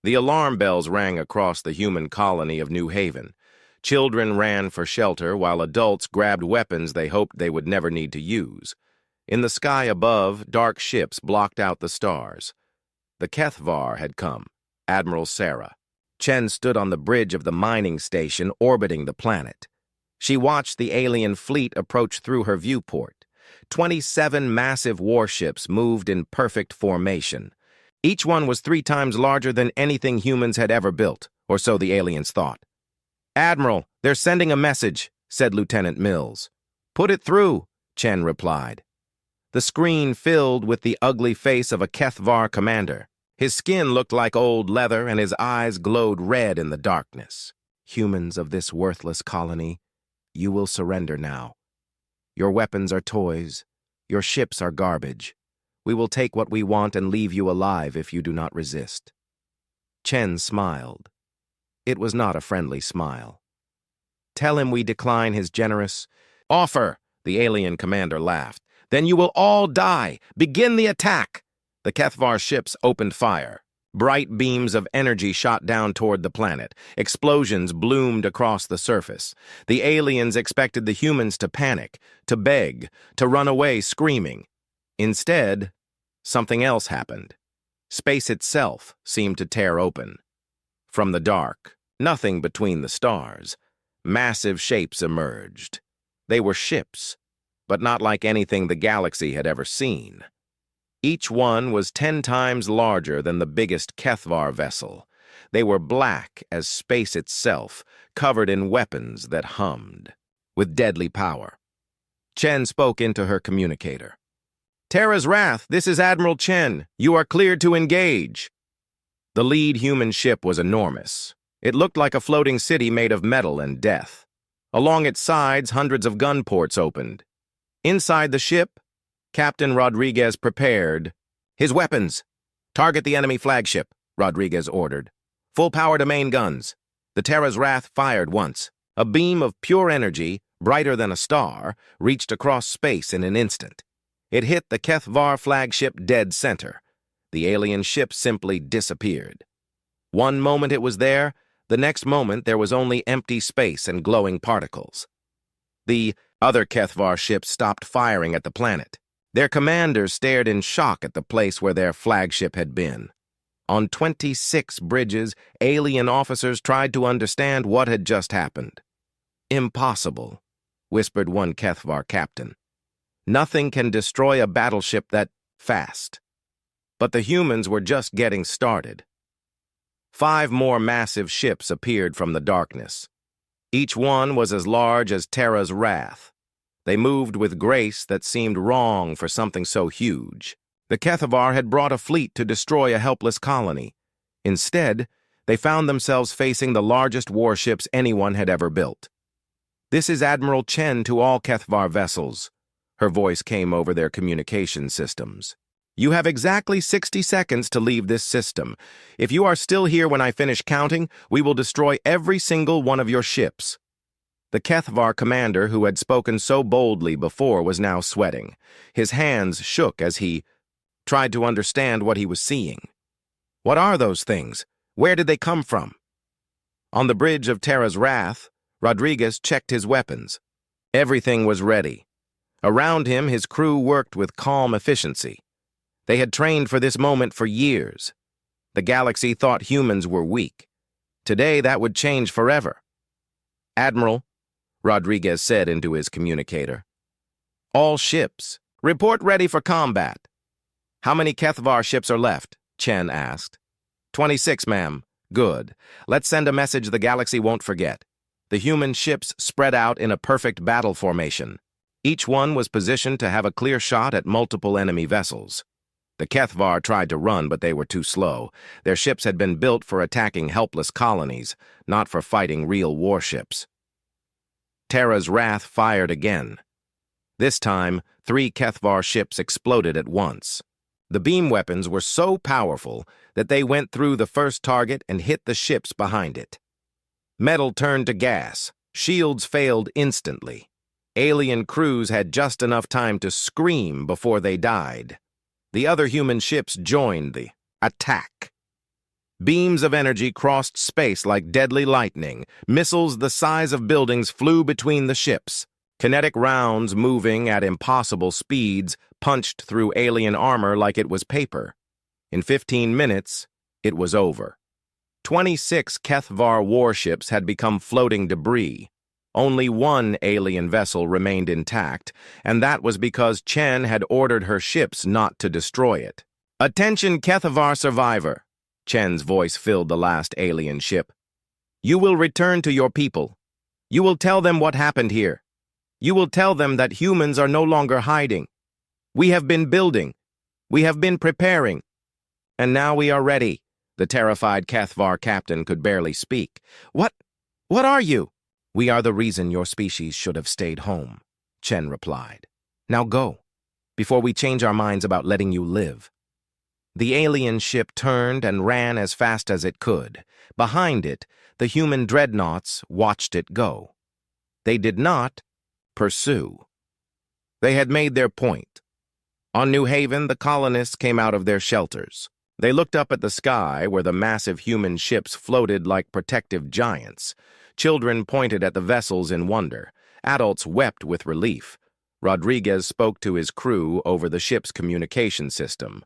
The alarm bells rang across the human colony of New Haven. Children ran for shelter while adults grabbed weapons they hoped they would never need to use. In the sky above, dark ships blocked out the stars. The Kethvar had come, Admiral Sarah. Chen stood on the bridge of the mining station orbiting the planet. She watched the alien fleet approach through her viewport. 27 massive warships moved in perfect formation. Each one was 3 times larger than anything humans had ever built, or so the aliens thought. "Admiral, they're sending a message," said Lieutenant Mills. "Put it through," Chen replied. The screen filled with the ugly face of a Kethvar commander. His skin looked like old leather and his eyes glowed red in the darkness. "Humans of this worthless colony, you will surrender now. Your weapons are toys. Your ships are garbage. We will take what we want and leave you alive if you do not resist." Chen smiled. It was not a friendly smile. "Tell him we decline his generous offer," the alien commander laughed. "Then you will all die. Begin the attack." The Kethvar ships opened fire. Bright beams of energy shot down toward the planet. Explosions bloomed across the surface. The aliens expected the humans to panic, to beg, to run away screaming. Instead, something else happened. Space itself seemed to tear open. From the dark, nothing between the stars, massive shapes emerged. They were ships, but not like anything the galaxy had ever seen. Each one was 10 times larger than the biggest Kethvar vessel. They were black as space itself, covered in weapons that hummed, with deadly power. Chen spoke into her communicator. "Terra's Wrath, this is Admiral Chen. You are cleared to engage." The lead human ship was enormous. It looked like a floating city made of metal and death. Along its sides, hundreds of gun ports opened. Inside the ship, Captain Rodriguez prepared. "His weapons! Target the enemy flagship," Rodriguez ordered. "Full power to main guns." The Terra's Wrath fired once. A beam of pure energy, brighter than a star, reached across space in an instant. It hit the Kethvar flagship dead center. The alien ship simply disappeared. One moment it was there, the next moment there was only empty space and glowing particles. The other Kethvar ships stopped firing at the planet. Their commanders stared in shock at the place where their flagship had been. On 26 bridges, alien officers tried to understand what had just happened. "Impossible," whispered one Kethvar captain. "Nothing can destroy a battleship that fast." But the humans were just getting started. 5 more massive ships appeared from the darkness. Each one was as large as Terra's Wrath. They moved with grace that seemed wrong for something so huge. The Kethvar had brought a fleet to destroy a helpless colony. Instead, they found themselves facing the largest warships anyone had ever built. "This is Admiral Chen to all Kethvar vessels." Her voice came over their communication systems. "You have exactly 60 seconds to leave this system. If you are still here when I finish counting, we will destroy every single one of your ships." The Kethvar commander who had spoken so boldly before was now sweating. His hands shook as he tried to understand what he was seeing. "What are those things? Where did they come from?" On the bridge of Terra's Wrath, Rodriguez checked his weapons. Everything was ready. Around him, his crew worked with calm efficiency. They had trained for this moment for years. The galaxy thought humans were weak. Today, that would change forever. "Admiral," Rodriguez said into his communicator. "All ships, report ready for combat." "How many Kethvar ships are left?" Chen asked. 26, ma'am. "Good. Let's send a message the galaxy won't forget." The human ships spread out in a perfect battle formation. Each one was positioned to have a clear shot at multiple enemy vessels. The Kethvar tried to run, but they were too slow. Their ships had been built for attacking helpless colonies, not for fighting real warships. Terra's Wrath fired again. This time, 3 Kethvar ships exploded at once. The beam weapons were so powerful that they went through the first target and hit the ships behind it. Metal turned to gas. Shields failed instantly. Alien crews had just enough time to scream before they died. The other human ships joined the attack. Beams of energy crossed space like deadly lightning. Missiles the size of buildings flew between the ships. Kinetic rounds, moving at impossible speeds, punched through alien armor like it was paper. In 15 minutes, it was over. 26 Kethvar warships had become floating debris. Only one alien vessel remained intact, and that was because Chen had ordered her ships not to destroy it. "Attention, Kethvar survivor!" Chen's voice filled the last alien ship. "You will return to your people. You will tell them what happened here. You will tell them that humans are no longer hiding. We have been building. We have been preparing. And now we are ready." The terrified Kethvar captain could barely speak. What are you?" "We are the reason your species should have stayed home," Chen replied. "Now go, before we change our minds about letting you live." The alien ship turned and ran as fast as it could. Behind it, the human dreadnoughts watched it go. They did not pursue. They had made their point. On New Haven, the colonists came out of their shelters. They looked up at the sky where the massive human ships floated like protective giants. Children pointed at the vessels in wonder. Adults wept with relief. Rodriguez spoke to his crew over the ship's communication system.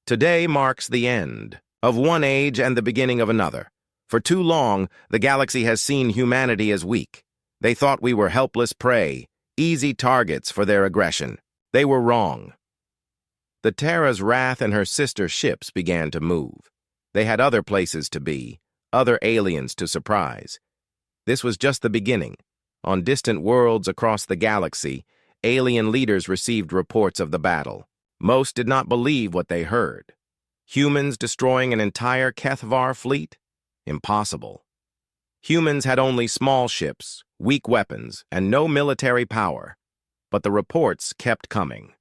"Today marks the end of one age and the beginning of another. For too long, the galaxy has seen humanity as weak. They thought we were helpless prey, easy targets for their aggression. They were wrong." The Terra's Wrath and her sister ships began to move. They had other places to be, other aliens to surprise. This was just the beginning. On distant worlds across the galaxy, alien leaders received reports of the battle. Most did not believe what they heard. Humans destroying an entire Kethvar fleet? Impossible. Humans had only small ships, weak weapons, and no military power. But the reports kept coming.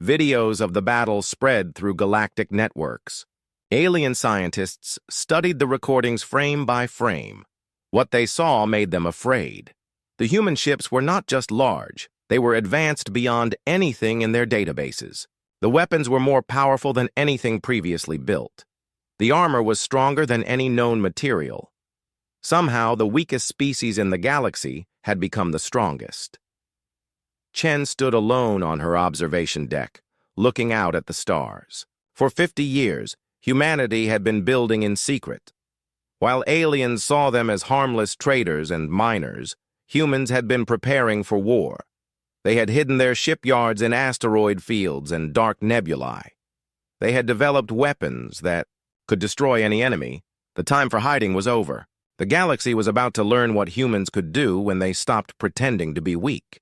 Videos of the battle spread through galactic networks. Alien scientists studied the recordings frame by frame. What they saw made them afraid. The human ships were not just large, they were advanced beyond anything in their databases. The weapons were more powerful than anything previously built. The armor was stronger than any known material. Somehow, the weakest species in the galaxy had become the strongest. Chen stood alone on her observation deck, looking out at the stars. For 50 years, humanity had been building in secret. While aliens saw them as harmless traders and miners, humans had been preparing for war. They had hidden their shipyards in asteroid fields and dark nebulae. They had developed weapons that could destroy any enemy. The time for hiding was over. The galaxy was about to learn what humans could do when they stopped pretending to be weak.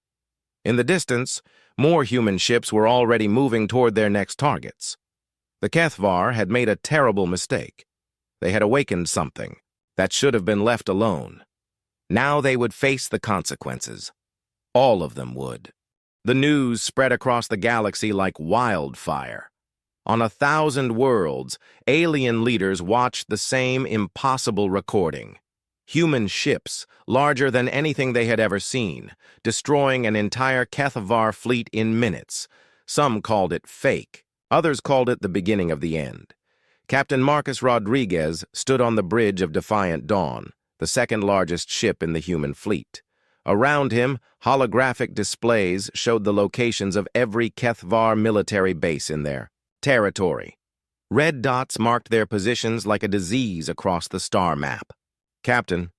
In the distance, more human ships were already moving toward their next targets. The Kethvar had made a terrible mistake. They had awakened something that should have been left alone. Now they would face the consequences. All of them would. The news spread across the galaxy like wildfire. On 1,000 worlds, alien leaders watched the same impossible recording. Human ships, larger than anything they had ever seen, destroying an entire Kethvar fleet in minutes. Some called it fake. Others called it the beginning of the end. Captain Marcus Rodriguez stood on the bridge of Defiant Dawn, the second largest ship in the human fleet. Around him, holographic displays showed the locations of every Kethvar military base in their territory. Red dots marked their positions like a disease across the star map. "Captain,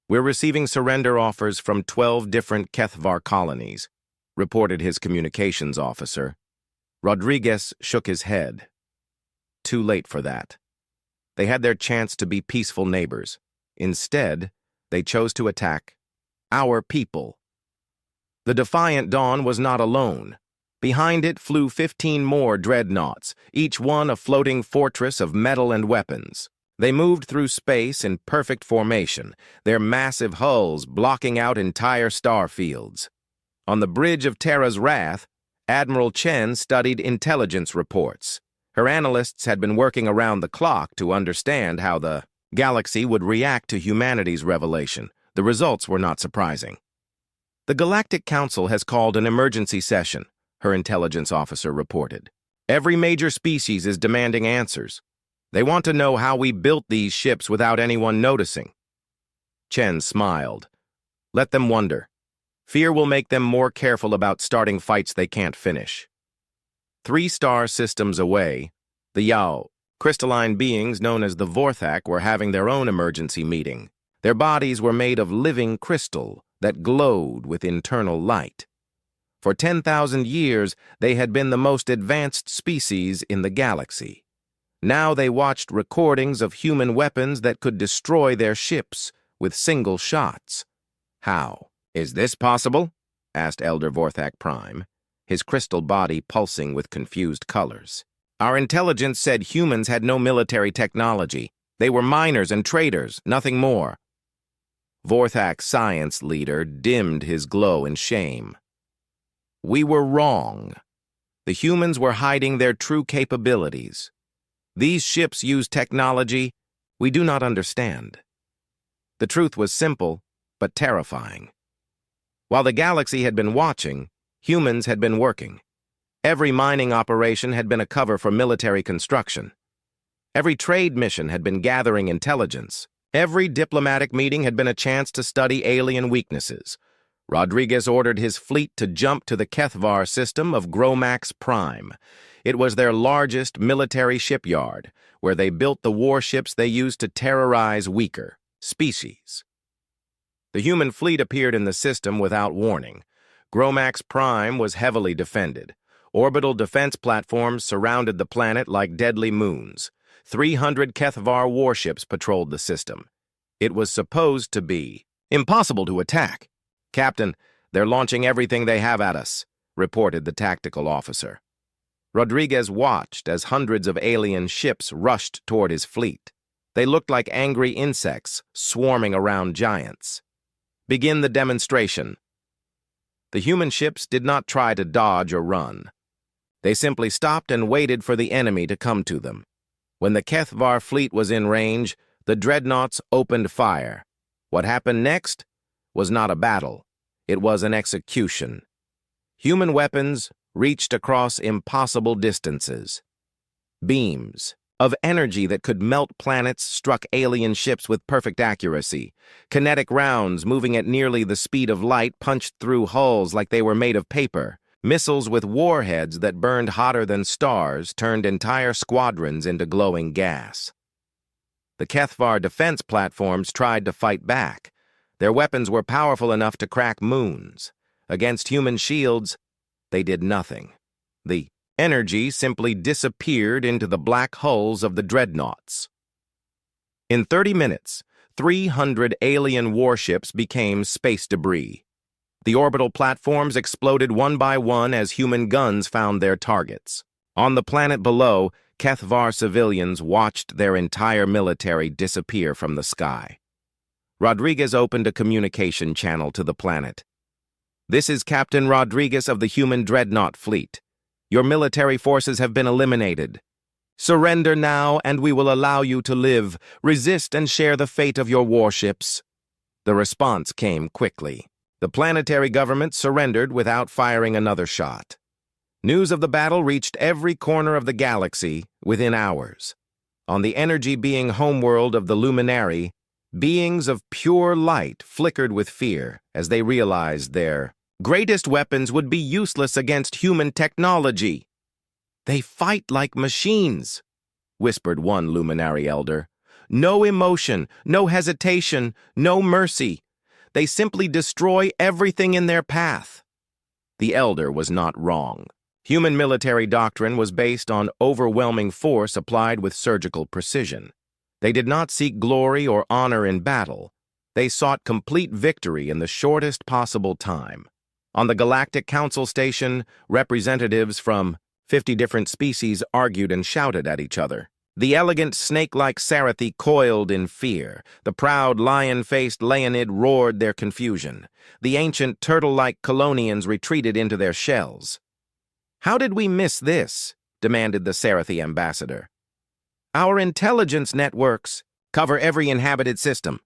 we're receiving surrender offers from 12 different Kethvar colonies," reported his communications officer. Rodriguez shook his head. Too late for that. They had their chance to be peaceful neighbors. Instead, they chose to attack our people. The Defiant Dawn was not alone. Behind it flew 15 more dreadnoughts, each one a floating fortress of metal and weapons. They moved through space in perfect formation, their massive hulls blocking out entire star fields. On the bridge of Terra's Wrath, Admiral Chen studied intelligence reports. Her analysts had been working around the clock to understand how the galaxy would react to humanity's revelation. The results were not surprising. "The Galactic Council has called an emergency session," her intelligence officer reported. "Every major species is demanding answers. They want to know how we built these ships without anyone noticing. Chen smiled. Let them wonder. Fear will make them more careful about starting fights they can't finish. 3-star systems away, the Yao, crystalline beings known as the Vorthak, were having their own emergency meeting. Their bodies were made of living crystal that glowed with internal light. For 10,000 years, they had been the most advanced species in the galaxy. Now they watched recordings of human weapons that could destroy their ships with single shots. How? Is this possible? Asked Elder Vorthak Prime, his crystal body pulsing with confused colors. Our intelligence said humans had no military technology. They were miners and traders, nothing more. Vorthak's science leader dimmed his glow in shame. We were wrong. The humans were hiding their true capabilities. These ships use technology we do not understand. The truth was simple, but terrifying. While the galaxy had been watching, humans had been working. Every mining operation had been a cover for military construction. Every trade mission had been gathering intelligence. Every diplomatic meeting had been a chance to study alien weaknesses. Rodriguez ordered his fleet to jump to the HFY system of Gromax Prime. It was their largest military shipyard, where they built the warships they used to terrorize weaker species. The human fleet appeared in the system without warning. Gromax Prime was heavily defended. Orbital defense platforms surrounded the planet like deadly moons. 300 HFY warships patrolled the system. It was supposed to be impossible to attack. Captain, they're launching everything they have at us, reported the tactical officer. Rodriguez watched as hundreds of alien ships rushed toward his fleet. They looked like angry insects swarming around giants. Begin the demonstration. The human ships did not try to dodge or run. They simply stopped and waited for the enemy to come to them. When the HFY fleet was in range, the Dreadnoughts opened fire. What happened next was not a battle. It was an execution. Human weapons reached across impossible distances. Beams of energy that could melt planets struck alien ships with perfect accuracy. Kinetic rounds moving at nearly the speed of light punched through hulls like they were made of paper. Missiles with warheads that burned hotter than stars turned entire squadrons into glowing gas. The HFY defense platforms tried to fight back. Their weapons were powerful enough to crack moons. Against human shields, they did nothing. The energy simply disappeared into the black hulls of the Dreadnoughts. In 30 minutes, 300 alien warships became space debris. The orbital platforms exploded one by one as human guns found their targets. On the planet below, HFY civilians watched their entire military disappear from the sky. Rodriguez opened a communication channel to the planet. This is Captain Rodriguez of the human Dreadnought fleet. Your military forces have been eliminated. Surrender now, and we will allow you to live. Resist and share the fate of your warships. The response came quickly. The planetary government surrendered without firing another shot. News of the battle reached every corner of the galaxy within hours. On the energy-being homeworld of the Luminary, beings of pure light flickered with fear as they realized their greatest weapons would be useless against human technology. They fight like machines, whispered one Luminary elder. No emotion, no hesitation, no mercy. They simply destroy everything in their path. The elder was not wrong. Human military doctrine was based on overwhelming force applied with surgical precision. They did not seek glory or honor in battle. They sought complete victory in the shortest possible time. On the Galactic Council Station, representatives from 50 different species argued and shouted at each other. The elegant snake-like Sarathi coiled in fear. The proud lion-faced Leonid roared their confusion. The ancient turtle-like Colonians retreated into their shells. How did we miss this? Demanded the Sarathi ambassador. Our intelligence networks cover every inhabited system.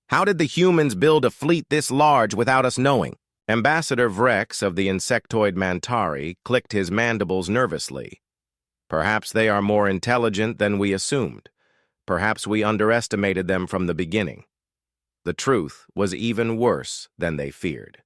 How did the humans build a fleet this large without us knowing? Ambassador Vrex of the insectoid Mantari clicked his mandibles nervously. Perhaps they are more intelligent than we assumed. Perhaps we underestimated them from the beginning. The truth was even worse than they feared.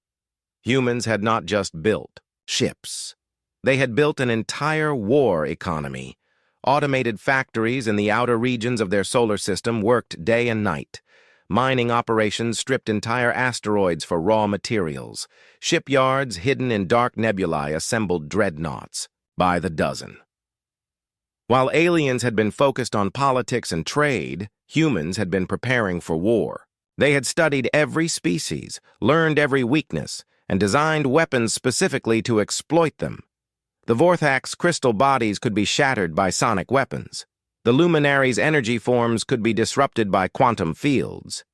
Humans had not just built ships. They had built an entire war economy. Automated factories in the outer regions of their solar system worked day and night. Mining operations stripped entire asteroids for raw materials. Shipyards hidden in dark nebulae assembled dreadnoughts by the dozen. While aliens had been focused on politics and trade, humans had been preparing for war. They had studied every species, learned every weakness, and designed weapons specifically to exploit them. The Vorthak's crystal bodies could be shattered by sonic weapons. The Luminary's energy forms could be disrupted by quantum fields.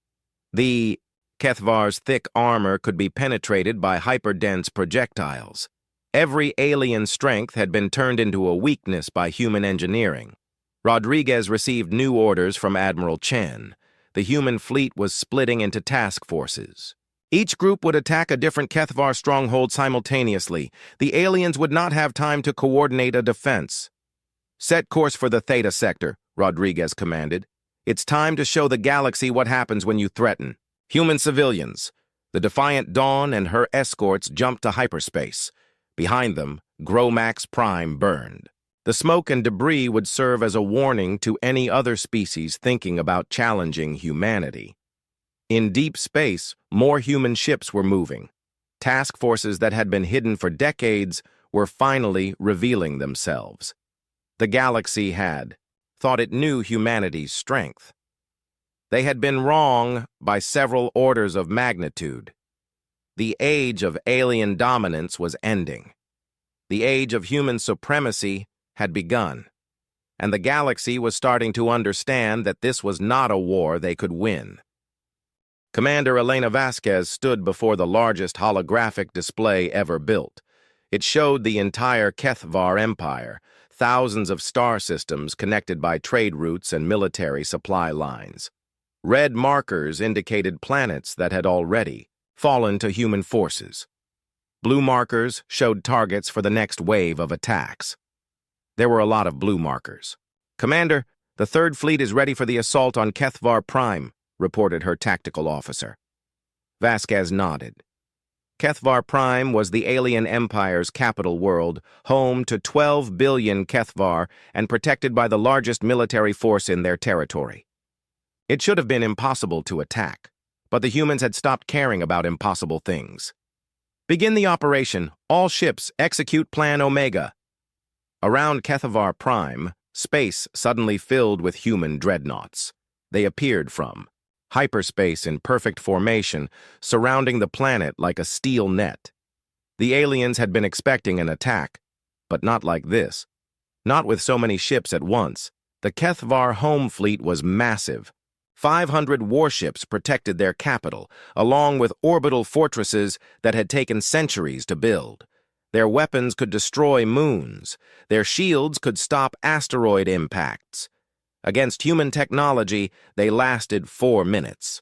The Kethvar's thick armor could be penetrated by hyperdense projectiles. Every alien strength had been turned into a weakness by human engineering. Rodriguez received new orders from Admiral Chen. The human fleet was splitting into task forces. Each group would attack a different Kethvar stronghold simultaneously. The aliens would not have time to coordinate a defense. "Set course for the Theta sector," Rodriguez commanded. "It's time to show the galaxy what happens when you threaten." Human civilians. The Defiant Dawn and her escorts jumped to hyperspace. Behind them, Gromax Prime burned. The smoke and debris would serve as a warning to any other species thinking about challenging humanity. In deep space, more human ships were moving. Task forces that had been hidden for decades were finally revealing themselves. The galaxy had thought it knew humanity's strength. They had been wrong by several orders of magnitude. The age of alien dominance was ending. The age of human supremacy had begun, and the galaxy was starting to understand that this was not a war they could win. Commander Elena Vasquez stood before the largest holographic display ever built. It showed the entire Kethvar Empire, thousands of star systems connected by trade routes and military supply lines. Red markers indicated planets that had already fallen to human forces. Blue markers showed targets for the next wave of attacks. There were a lot of blue markers. "Commander, the Third Fleet is ready for the assault on Kethvar Prime," reported her tactical officer. Vasquez nodded. Kethvar Prime was the alien empire's capital world, home to 12 billion Kethvar and protected by the largest military force in their territory. It should have been impossible to attack, but the humans had stopped caring about impossible things. "Begin the operation. All ships execute Plan Omega." Around Kethvar Prime, space suddenly filled with human dreadnoughts. They appeared from hyperspace in perfect formation, surrounding the planet like a steel net. The aliens had been expecting an attack, but not like this. Not with so many ships at once. The Kethvar home fleet was massive. 500 warships protected their capital, along with orbital fortresses that had taken centuries to build. Their weapons could destroy moons. Their shields could stop asteroid impacts. Against human technology, they lasted 4 minutes.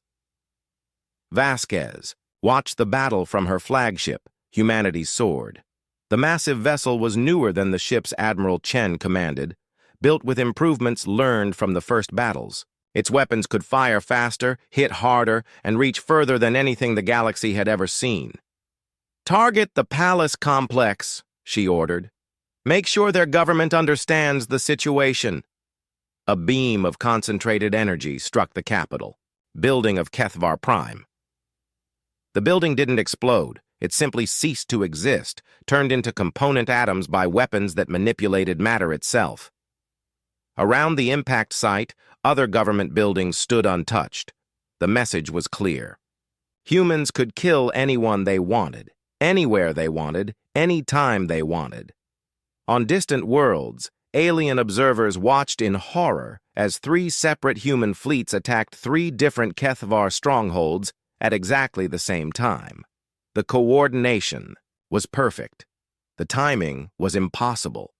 Vasquez watched the battle from her flagship, Humanity's Sword. The massive vessel was newer than the ships Admiral Chen commanded, built with improvements learned from the first battles. Its weapons could fire faster, hit harder, and reach further than anything the galaxy had ever seen. "Target the palace complex," she ordered. "Make sure their government understands the situation." A beam of concentrated energy struck the capital, building of Kethvar Prime. The building didn't explode. It simply ceased to exist, turned into component atoms by weapons that manipulated matter itself. Around the impact site, other government buildings stood untouched. The message was clear. Humans could kill anyone they wanted, anywhere they wanted, anytime they wanted. On distant worlds, alien observers watched in horror as 3 separate human fleets attacked 3 different Kethvar strongholds at exactly the same time. The coordination was perfect. The timing was impossible.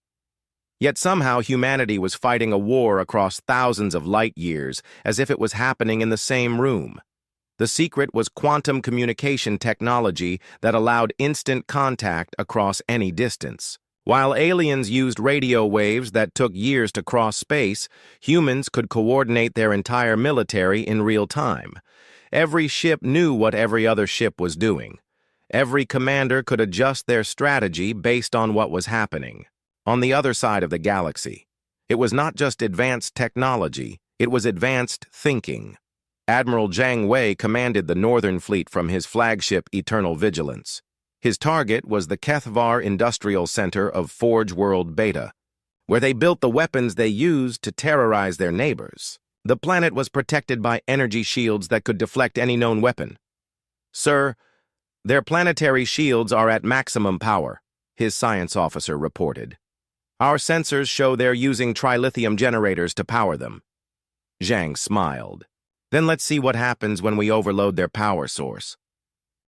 Yet somehow humanity was fighting a war across thousands of light years as if it was happening in the same room. The secret was quantum communication technology that allowed instant contact across any distance. While aliens used radio waves that took years to cross space, humans could coordinate their entire military in real time. Every ship knew what every other ship was doing. Every commander could adjust their strategy based on what was happening. On the other side of the galaxy, it was not just advanced technology, it was advanced thinking. Admiral Jiang Wei commanded the Northern Fleet from his flagship Eternal Vigilance. His target was the Kethvar Industrial Center of Forge World Beta, where they built the weapons they used to terrorize their neighbors. The planet was protected by energy shields that could deflect any known weapon. "Sir, their planetary shields are at maximum power," his science officer reported. "Our sensors show they're using trilithium generators to power them." Zhang smiled. "Then let's see what happens when we overload their power source."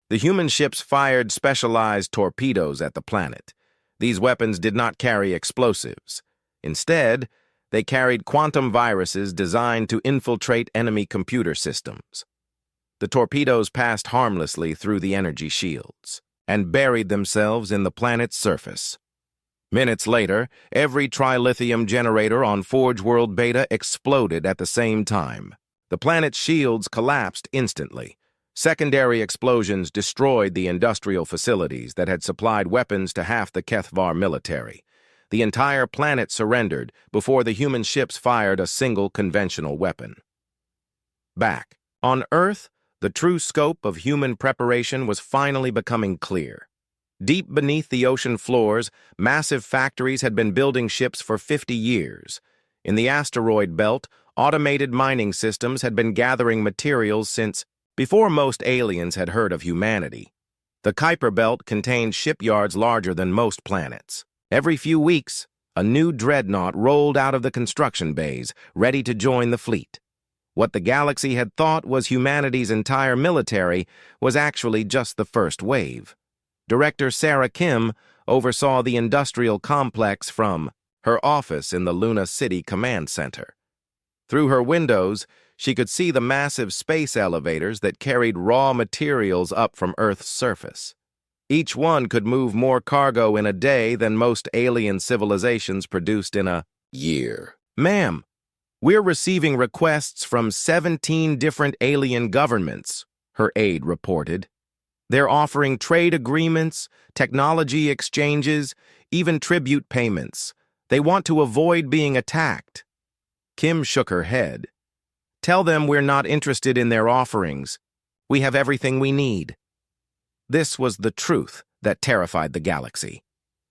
The human ships fired specialized torpedoes at the planet. These weapons did not carry explosives. Instead, they carried quantum viruses designed to infiltrate enemy computer systems. The torpedoes passed harmlessly through the energy shields and buried themselves in the planet's surface. Minutes later, every trilithium generator on Forge World Beta exploded at the same time. The planet's shields collapsed instantly. Secondary explosions destroyed the industrial facilities that had supplied weapons to half the Kethvar military. The entire planet surrendered before the human ships fired a single conventional weapon. Back on Earth, the true scope of human preparation was finally becoming clear. Deep beneath the ocean floors, massive factories had been building ships for 50 years. In the asteroid belt, automated mining systems had been gathering materials since before most aliens had heard of humanity. The Kuiper Belt contained shipyards larger than most planets. Every few weeks, a new Dreadnought rolled out of the construction bays, ready to join the fleet. What the galaxy had thought was humanity's entire military was actually just the first wave. Director Sarah Kim oversaw the industrial complex from her office in the Luna City Command Center. Through her windows, she could see the massive space elevators that carried raw materials up from Earth's surface. Each one could move more cargo in a day than most alien civilizations produced in a year. "Ma'am, we're receiving requests from 17 different alien governments," her aide reported. "They're offering trade agreements, technology exchanges, even tribute payments. They want to avoid being attacked." Kim shook her head. "Tell them we're not interested in their offerings. We have everything we need." This was the truth that terrified the galaxy.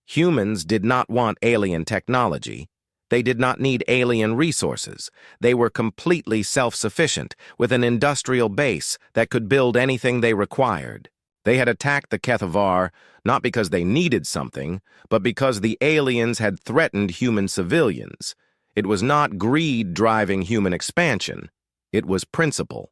Humans did not want alien technology. They did not need alien resources. They were completely self-sufficient, with an industrial base that could build anything they required. They had attacked the Kethvar not because they needed something, but because the aliens had threatened human civilians. It was not greed driving human expansion. It was principle.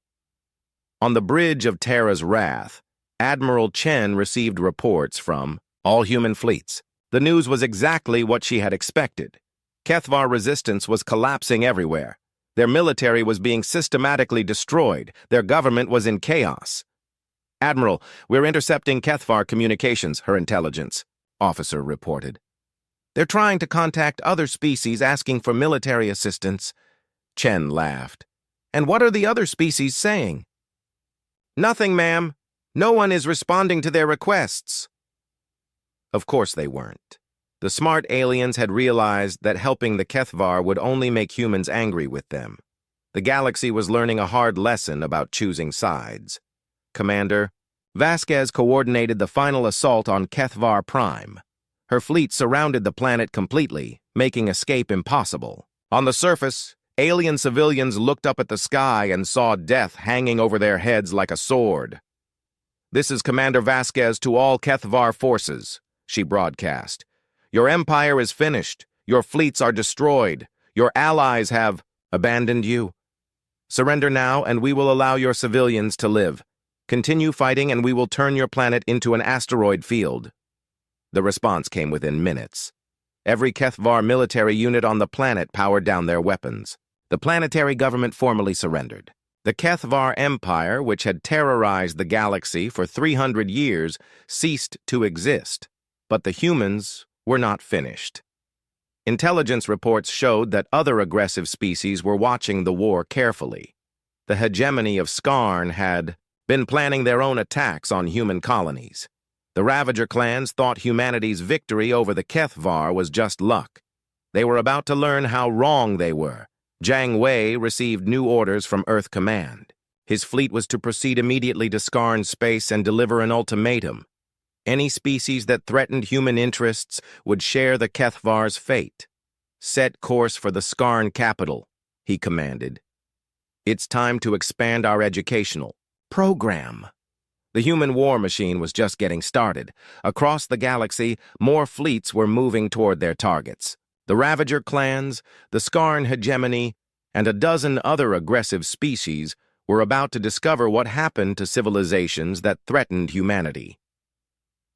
On the bridge of Terra's Wrath, Admiral Chen received reports from all human fleets. The news was exactly what she had expected. Kethvar resistance was collapsing everywhere. Their military was being systematically destroyed. Their government was in chaos. "Admiral, we're intercepting Kethvar communications," her intelligence officer reported. "They're trying to contact other species asking for military assistance." Chen laughed. "And what are the other species saying?" "Nothing, ma'am. No one is responding to their requests." Of course they weren't. The smart aliens had realized that helping the Kethvar would only make humans angry with them. The galaxy was learning a hard lesson about choosing sides. Commander, Vasquez coordinated the final assault on Kethvar Prime. Her fleet surrounded the planet completely, making escape impossible. On the surface, alien civilians looked up at the sky and saw death hanging over their heads like a sword. "This is Commander Vasquez to all Kethvar forces," she broadcast. "Your empire is finished. Your fleets are destroyed. Your allies have abandoned you. Surrender now, and we will allow your civilians to live. Continue fighting, and we will turn your planet into an asteroid field." The response came within minutes. Every Kethvar military unit on the planet powered down their weapons. The planetary government formally surrendered. The Kethvar Empire, which had terrorized the galaxy for 300 years, ceased to exist. But the humans were not finished. Intelligence reports showed that other aggressive species were watching the war carefully. The hegemony of Skarn had been planning their own attacks on human colonies. The Ravager clans thought humanity's victory over the Kethvar was just luck. They were about to learn how wrong they were. Jiang Wei received new orders from Earth Command. His fleet was to proceed immediately to Skarn space and deliver an ultimatum. Any species that threatened human interests would share the Kethvar's fate. Set course for the Skarn capital, he commanded. It's time to expand our educational program. The human war machine was just getting started. Across the galaxy, more fleets were moving toward their targets. The Ravager clans, the Skarn hegemony, and a dozen other aggressive species were about to discover what happened to civilizations that threatened humanity.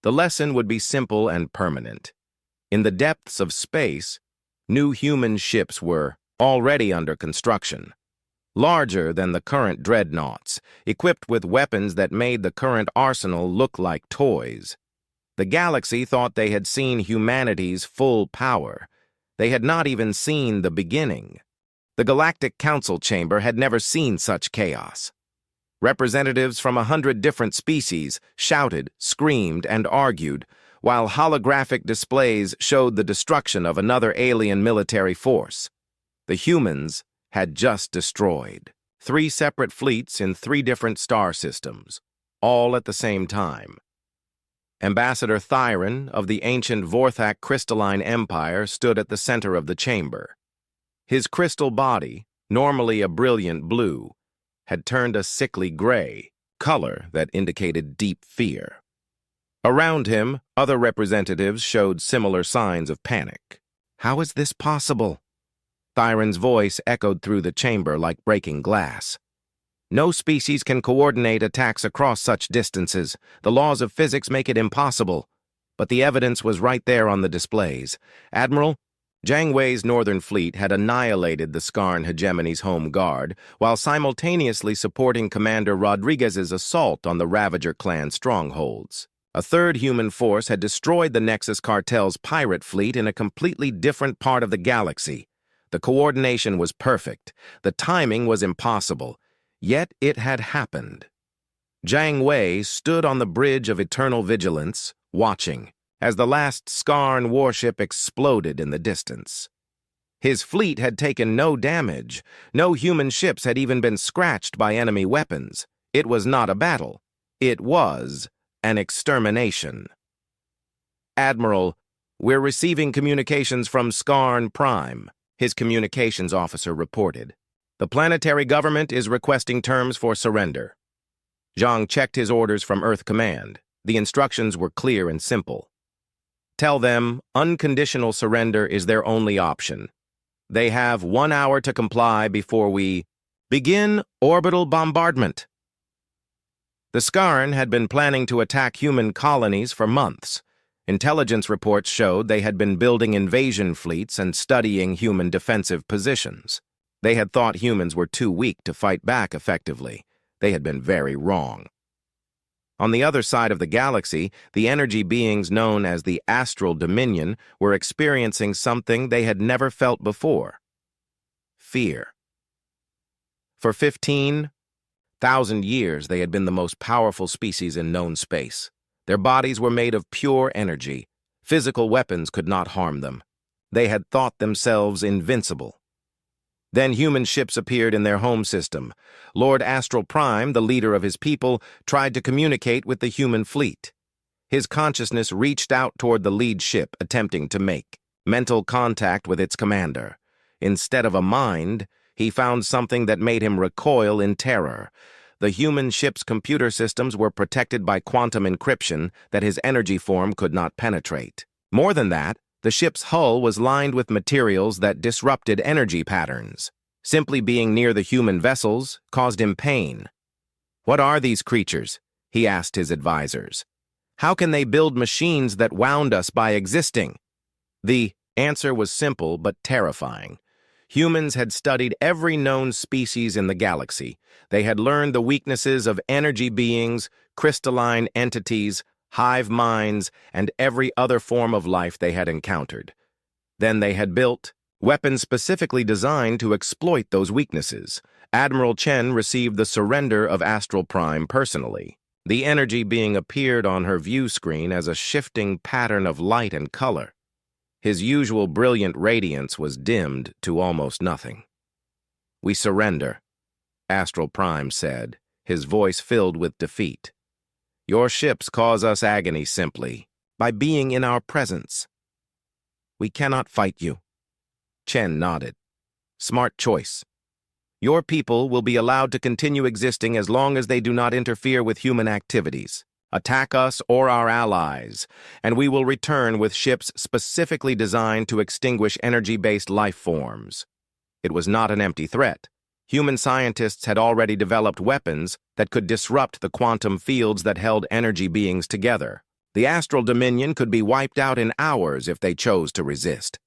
The lesson would be simple and permanent. In the depths of space, new human ships were already under construction. Larger than the current Dreadnoughts, equipped with weapons that made the current arsenal look like toys. The galaxy thought they had seen humanity's full power. They had not even seen the beginning. The Galactic Council chamber had never seen such chaos. Representatives from 100 different species shouted, screamed, and argued, while holographic displays showed the destruction of another alien military force. The humans had just destroyed 3 separate fleets in 3 different star systems, all at the same time. Ambassador Thyron of the ancient Vorthak crystalline empire stood at the center of the chamber. His crystal body, normally a brilliant blue, had turned a sickly gray, color that indicated deep fear. Around him, other representatives showed similar signs of panic. How is this possible? Thyron's voice echoed through the chamber like breaking glass. No species can coordinate attacks across such distances. The laws of physics make it impossible. But the evidence was right there on the displays. Admiral, Jiang Wei's Northern Fleet had annihilated the Skarn hegemony's home guard, while simultaneously supporting Commander Rodriguez's assault on the Ravager clan strongholds. A third human force had destroyed the Nexus Cartel's pirate fleet in a completely different part of the galaxy. The coordination was perfect. The timing was impossible. Yet it had happened. Jiang Wei stood on the bridge of eternal vigilance, watching, as the last Skarn warship exploded in the distance. His fleet had taken no damage. No human ships had even been scratched by enemy weapons. It was not a battle. It was an extermination. Admiral, we're receiving communications from Skarn Prime, his communications officer reported. The planetary government is requesting terms for surrender. Zhang checked his orders from Earth Command. The instructions were clear and simple. Tell them unconditional surrender is their only option. They have 1 hour to comply before we begin orbital bombardment. The Skarn had been planning to attack human colonies for months. Intelligence reports showed they had been building invasion fleets and studying human defensive positions. They had thought humans were too weak to fight back effectively. They had been very wrong. On the other side of the galaxy, the energy beings known as the Astral Dominion were experiencing something they had never felt before. Fear. For 15,000 years, they had been the most powerful species in known space. Their bodies were made of pure energy. Physical weapons could not harm them. They had thought themselves invincible. Then human ships appeared in their home system. Lord Astral Prime, the leader of his people, tried to communicate with the human fleet. His consciousness reached out toward the lead ship, attempting to make mental contact with its commander. Instead of a mind, he found something that made him recoil in terror. The human ship's computer systems were protected by quantum encryption that his energy form could not penetrate. More than that, the ship's hull was lined with materials that disrupted energy patterns. Simply being near the human vessels caused him pain. What are these creatures? He asked his advisors. How can they build machines that wound us by existing? The answer was simple but terrifying. Humans had studied every known species in the galaxy. They had learned the weaknesses of energy beings, crystalline entities, hive minds, and every other form of life they had encountered. Then they had built weapons specifically designed to exploit those weaknesses. Admiral Chen received the surrender of Astral Prime personally. The energy being appeared on her view screen as a shifting pattern of light and color. His usual brilliant radiance was dimmed to almost nothing. "We surrender," Astral Prime said, his voice filled with defeat. "Your ships cause us agony simply by being in our presence. We cannot fight you." Chen nodded. "Smart choice. Your people will be allowed to continue existing as long as they do not interfere with human activities, attack us or our allies, and we will return with ships specifically designed to extinguish energy-based life forms." It was not an empty threat. Human scientists had already developed weapons that could disrupt the quantum fields that held energy beings together. The astral dominion could be wiped out in hours if they chose to resist.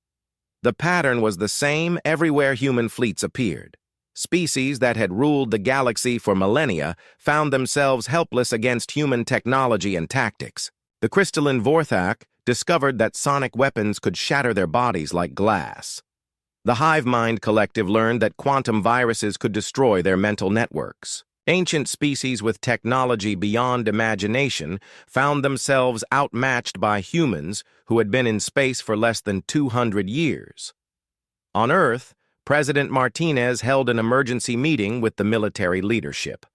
The pattern was the same everywhere human fleets appeared. Species that had ruled the galaxy for millennia found themselves helpless against human technology and tactics. The crystalline Vorthak discovered that sonic weapons could shatter their bodies like glass. The Hive Mind Collective learned that quantum viruses could destroy their mental networks. Ancient species with technology beyond imagination found themselves outmatched by humans who had been in space for less than 200 years. On Earth, President Martinez held an emergency meeting with the military leadership.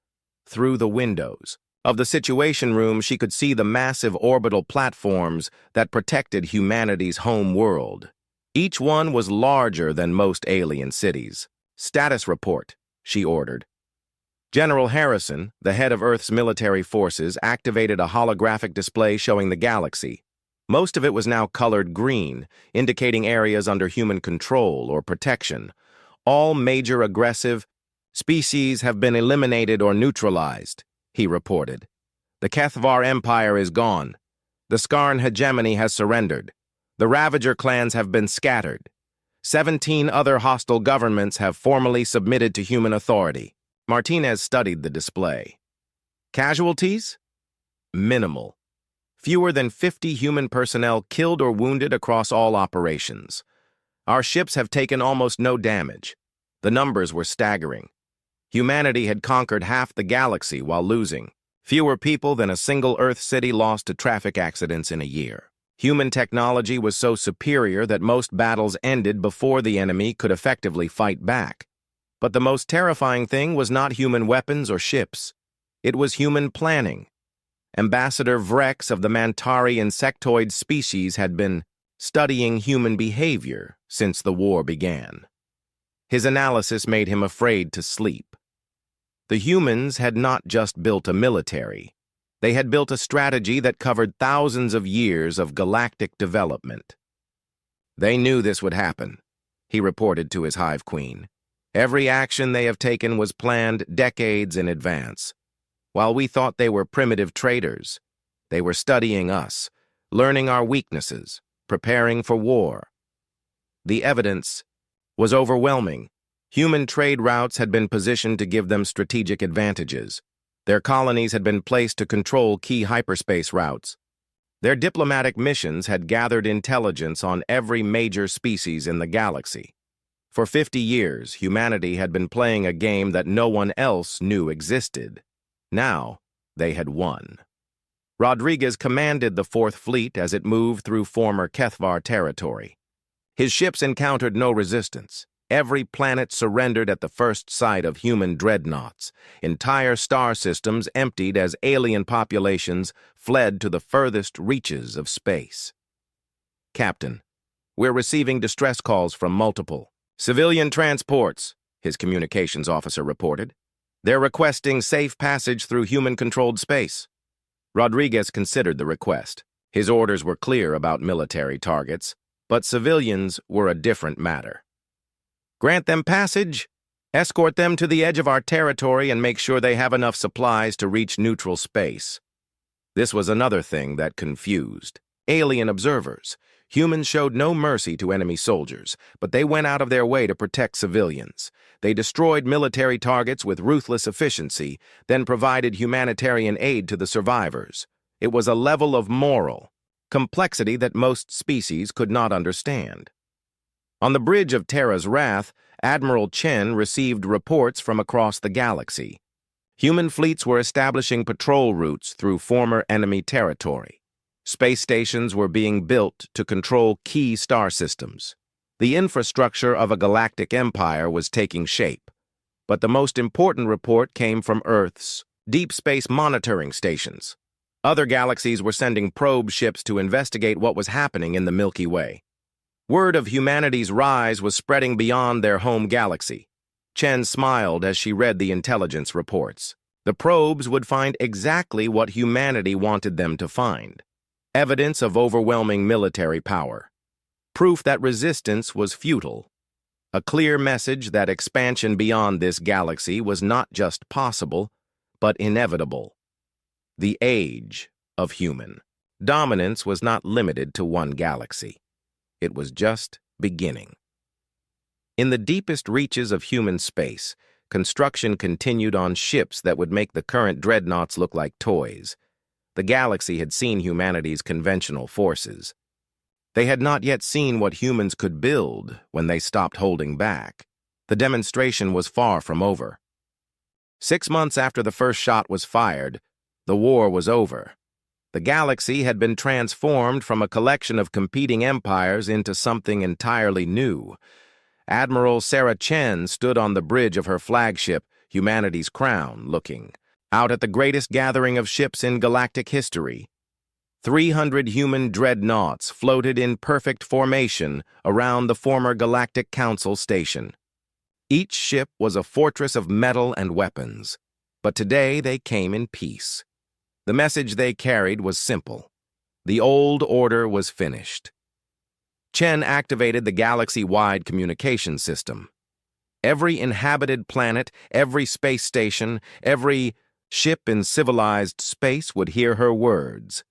Through the windows of the Situation Room, she could see the massive orbital platforms that protected humanity's home world. Each one was larger than most alien cities. "Status report," she ordered. General Harrison, the head of Earth's military forces, activated a holographic display showing the galaxy. Most of it was now colored green, indicating areas under human control or protection. "All major aggressive species have been eliminated or neutralized," he reported. "The Kethvar Empire is gone. The Skarn hegemony has surrendered. The Ravager clans have been scattered. 17 other hostile governments have formally submitted to human authority." Martinez studied the display. Casualties? Minimal. Fewer than 50 human personnel killed or wounded across all operations. Our ships have taken almost no damage. The numbers were staggering. Humanity had conquered half the galaxy while losing. Fewer people than a single Earth city lost to traffic accidents in a year. Human technology was so superior that most battles ended before the enemy could effectively fight back. But the most terrifying thing was not human weapons or ships. It was human planning. Ambassador Vrex of the Mantari insectoid species had been studying human behavior since the war began. His analysis made him afraid to sleep. The humans had not just built a military. They had built a strategy that covered thousands of years of galactic development. "They knew this would happen," he reported to his Hive Queen. "Every action they have taken was planned decades in advance. While we thought they were primitive traders, they were studying us, learning our weaknesses, preparing for war." The evidence was overwhelming. Human trade routes had been positioned to give them strategic advantages. Their colonies had been placed to control key hyperspace routes. Their diplomatic missions had gathered intelligence on every major species in the galaxy. For 50 years, humanity had been playing a game that no one else knew existed. Now, they had won. Rodriguez commanded the Fourth Fleet as it moved through former Kethvar territory. His ships encountered no resistance. Every planet surrendered at the first sight of human dreadnoughts. Entire star systems emptied as alien populations fled to the furthest reaches of space. "Captain, we're receiving distress calls from multiple civilian transports," his communications officer reported. "They're requesting safe passage through human-controlled space." Rodriguez considered the request. His orders were clear about military targets, but civilians were a different matter. "Grant them passage, escort them to the edge of our territory, and make sure they have enough supplies to reach neutral space." This was another thing that confused alien observers. Humans showed no mercy to enemy soldiers, but they went out of their way to protect civilians. They destroyed military targets with ruthless efficiency, then provided humanitarian aid to the survivors. It was a level of moral complexity that most species could not understand. On the bridge of Terra's Wrath, Admiral Chen received reports from across the galaxy. Human fleets were establishing patrol routes through former enemy territory. Space stations were being built to control key star systems. The infrastructure of a galactic empire was taking shape. But the most important report came from Earth's deep space monitoring stations. Other galaxies were sending probe ships to investigate what was happening in the Milky Way. Word of humanity's rise was spreading beyond their home galaxy. Chen smiled as she read the intelligence reports. The probes would find exactly what humanity wanted them to find: evidence of overwhelming military power, proof that resistance was futile, a clear message that expansion beyond this galaxy was not just possible, but inevitable. The age of human dominance was not limited to one galaxy. It was just beginning. In the deepest reaches of human space, construction continued on ships that would make the current dreadnoughts look like toys. The galaxy had seen humanity's conventional forces. They had not yet seen what humans could build when they stopped holding back. The demonstration was far from over. 6 months after the first shot was fired, the war was over. The galaxy had been transformed from a collection of competing empires into something entirely new. Admiral Sarah Chen stood on the bridge of her flagship, Humanity's Crown, looking out at the greatest gathering of ships in galactic history. 300 human dreadnoughts floated in perfect formation around the former Galactic Council station. Each ship was a fortress of metal and weapons, but today they came in peace. The message they carried was simple. The old order was finished. Chen activated the galaxy-wide communication system. Every inhabited planet, every space station, every ship in civilized space would hear her words.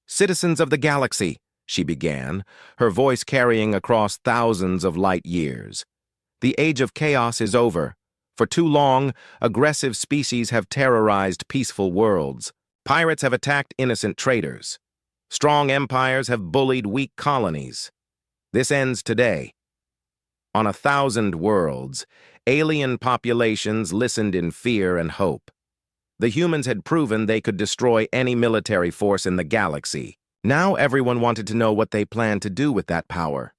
"Citizens of the galaxy," she began, her voice carrying across thousands of light years. "The age of chaos is over. For too long, aggressive species have terrorized peaceful worlds. Pirates have attacked innocent traders. Strong empires have bullied weak colonies. This ends today." On 1,000 worlds, alien populations listened in fear and hope. The humans had proven they could destroy any military force in the galaxy. Now everyone wanted to know what they planned to do with that power.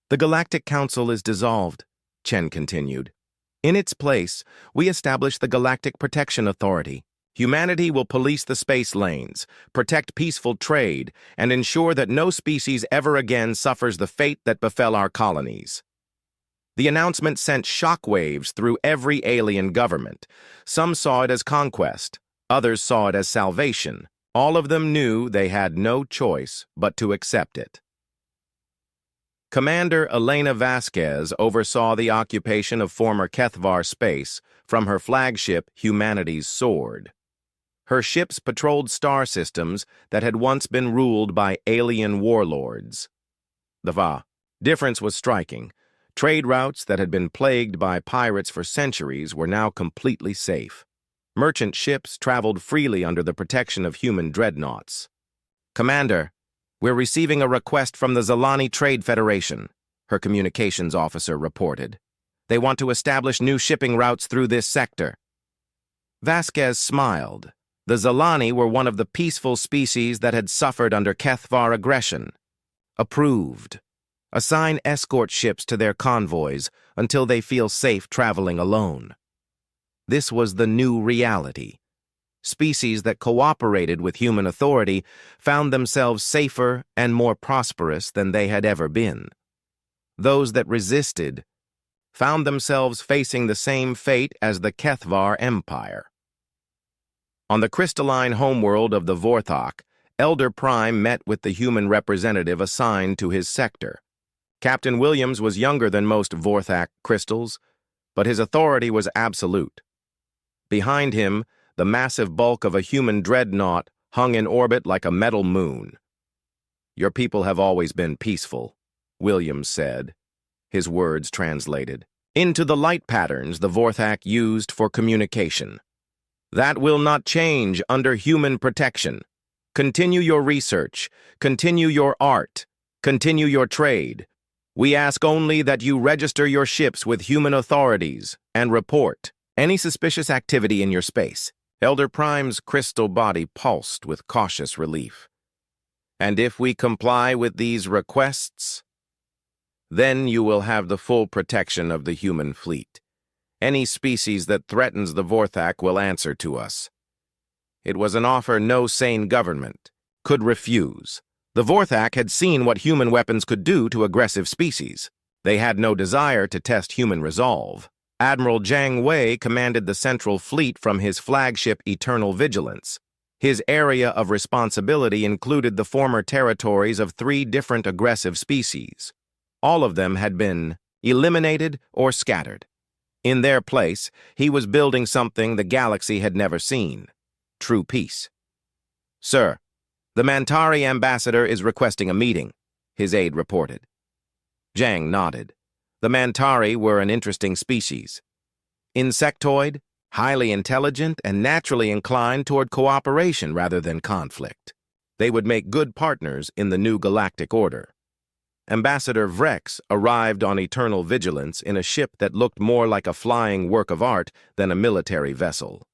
"The Galactic Council is dissolved," Chen continued. "In its place, we established the Galactic Protection Authority. Humanity will police the space lanes, protect peaceful trade, and ensure that no species ever again suffers the fate that befell our colonies." The announcement sent shockwaves through every alien government. Some saw it as conquest, others saw it as salvation. All of them knew they had no choice but to accept it. Commander Elena Vasquez oversaw the occupation of former Kethvar space from her flagship Humanity's Sword. Her ships patrolled star systems that had once been ruled by alien warlords. The difference was striking. Trade routes that had been plagued by pirates for centuries were now completely safe. Merchant ships traveled freely under the protection of human dreadnoughts. "Commander, we're receiving a request from the Zalani Trade Federation," her communications officer reported. "They want to establish new shipping routes through this sector." Vasquez smiled. The Zalani were one of the peaceful species that had suffered under Kethvar aggression. "Approved. Assign escort ships to their convoys until they feel safe traveling alone." This was the new reality. Species that cooperated with human authority found themselves safer and more prosperous than they had ever been. Those that resisted found themselves facing the same fate as the Kethvar Empire. On the crystalline homeworld of the Vorthok, Elder Prime met with the human representative assigned to his sector. Captain Williams was younger than most Vorthak crystals, but his authority was absolute. Behind him, the massive bulk of a human dreadnought hung in orbit like a metal moon. "Your people have always been peaceful," Williams said, his words translated into the light patterns the Vorthak used for communication. "That will not change under human protection. Continue your research. Continue your art. Continue your trade. We ask only that you register your ships with human authorities and report any suspicious activity in your space. Elder Prime's crystal body pulsed with cautious relief. And if we comply with these requests, then you will have the full protection of the human fleet. Any species that threatens the Vorthak will answer to us. It was an offer no sane government could refuse. The Vorthak had seen what human weapons could do to aggressive species. They had no desire to test human resolve. Admiral Jiang Wei commanded the Central Fleet from his flagship Eternal Vigilance. His area of responsibility included the former territories of 3 different aggressive species. All of them had been eliminated or scattered. In their place, he was building something the galaxy had never seen: true peace. "Sir, the Mantari ambassador is requesting a meeting," his aide reported. Jiang nodded. The Mantari were an interesting species. Insectoid, highly intelligent, and naturally inclined toward cooperation rather than conflict. They would make good partners in the new galactic order. Ambassador Vrex arrived on Eternal Vigilance in a ship that looked more like a flying work of art than a military vessel.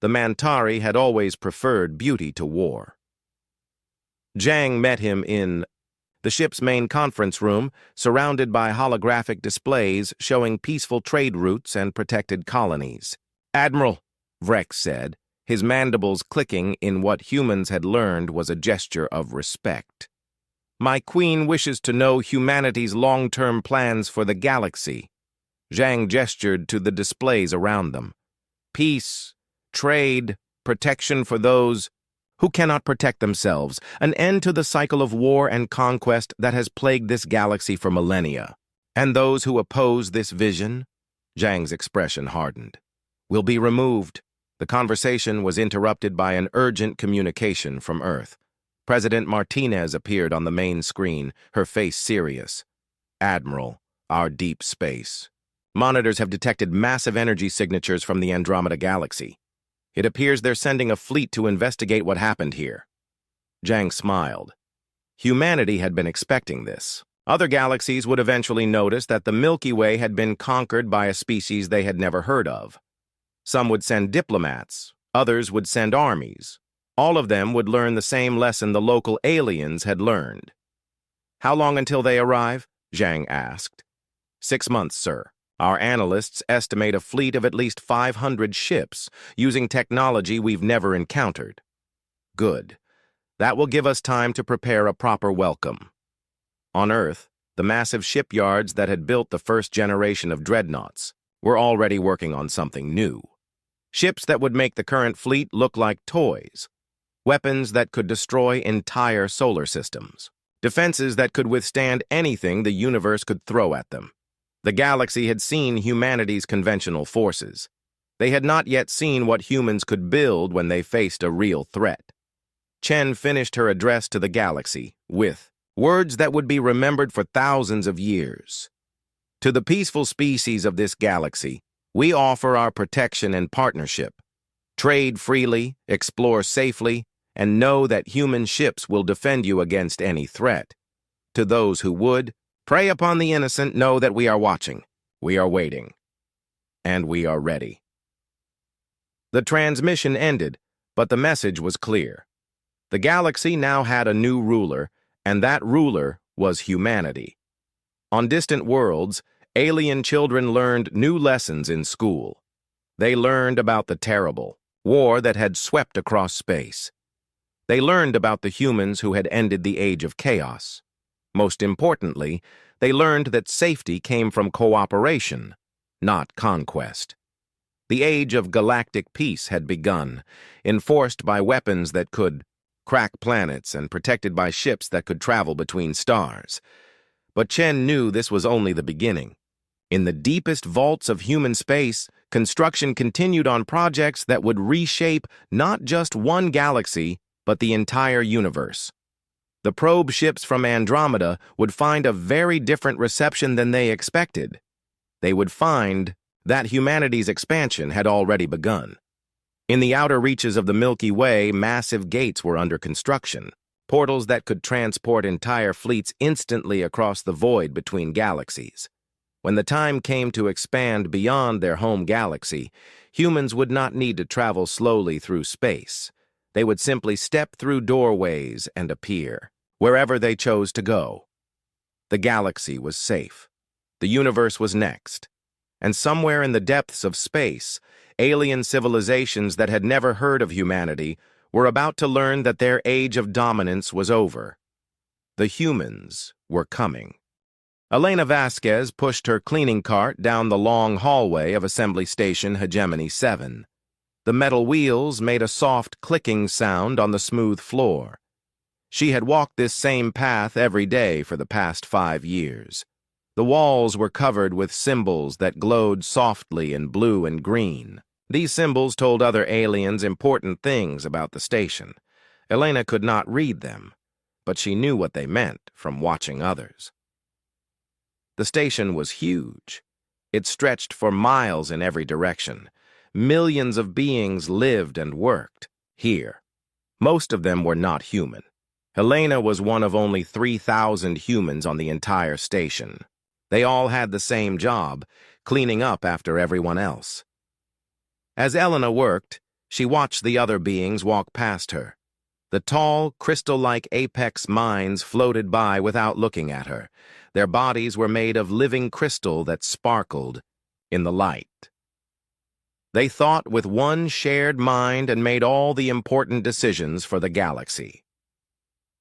The Mantari had always preferred beauty to war. Jiang met him in the ship's main conference room, surrounded by holographic displays showing peaceful trade routes and protected colonies. "Admiral," Vrex said, his mandibles clicking in what humans had learned was a gesture of respect. "My queen wishes to know humanity's long-term plans for the galaxy." Jiang gestured to the displays around them. "Peace, trade, protection for those who cannot protect themselves, an end to the cycle of war and conquest that has plagued this galaxy for millennia. And those who oppose this vision," Jiang's expression hardened, "will be removed." The conversation was interrupted by an urgent communication from Earth. President Martinez appeared on the main screen, her face serious. "Admiral, our deep space. Monitors have detected massive energy signatures from the Andromeda Galaxy. It appears they're sending a fleet to investigate what happened here." Jiang smiled. Humanity had been expecting this. Other galaxies would eventually notice that the Milky Way had been conquered by a species they had never heard of. Some would send diplomats, others would send armies. All of them would learn the same lesson the local aliens had learned. "How long until they arrive?" Jiang asked. 6 months, sir. Our analysts estimate a fleet of at least 500 ships, using technology we've never encountered. "Good. That will give us time to prepare a proper welcome." On Earth, the massive shipyards that had built the first generation of dreadnoughts were already working on something new. Ships that would make the current fleet look like toys. Weapons that could destroy entire solar systems. Defenses that could withstand anything the universe could throw at them. The galaxy had seen humanity's conventional forces. They had not yet seen what humans could build when they faced a real threat. Chen finished her address to the galaxy with words that would be remembered for thousands of years. "To the peaceful species of this galaxy, we offer our protection and partnership. Trade freely, explore safely, and know that human ships will defend you against any threat. To those who would, prey upon the innocent, know that we are watching, we are waiting, and we are ready." The transmission ended, but the message was clear. The galaxy now had a new ruler, and that ruler was humanity. On distant worlds, alien children learned new lessons in school. They learned about the terrible war that had swept across space. They learned about the humans who had ended the age of chaos. Most importantly, they learned that safety came from cooperation, not conquest. The age of galactic peace had begun, enforced by weapons that could crack planets and protected by ships that could travel between stars. But Chen knew this was only the beginning. In the deepest vaults of human space, construction continued on projects that would reshape not just one galaxy, but the entire universe. The probe ships from Andromeda would find a very different reception than they expected. They would find that humanity's expansion had already begun. In the outer reaches of the Milky Way, massive gates were under construction, portals that could transport entire fleets instantly across the void between galaxies. When the time came to expand beyond their home galaxy, humans would not need to travel slowly through space. They would simply step through doorways and appear, wherever they chose to go. The galaxy was safe. The universe was next. And somewhere in the depths of space, alien civilizations that had never heard of humanity were about to learn that their age of dominance was over. The humans were coming. Elena Vasquez pushed her cleaning cart down the long hallway of Assembly Station Hegemony 7. The metal wheels made a soft clicking sound on the smooth floor. She had walked this same path every day for the past 5 years. The walls were covered with symbols that glowed softly in blue and green. These symbols told other aliens important things about the station. Elena could not read them, but she knew what they meant from watching others. The station was huge. It stretched for miles in every direction. Millions of beings lived and worked here. Most of them were not human. Elena was one of only 3,000 humans on the entire station. They all had the same job, cleaning up after everyone else. As Elena worked, she watched the other beings walk past her. The tall, crystal-like apex minds floated by without looking at her. Their bodies were made of living crystal that sparkled in the light. They thought with one shared mind and made all the important decisions for the galaxy.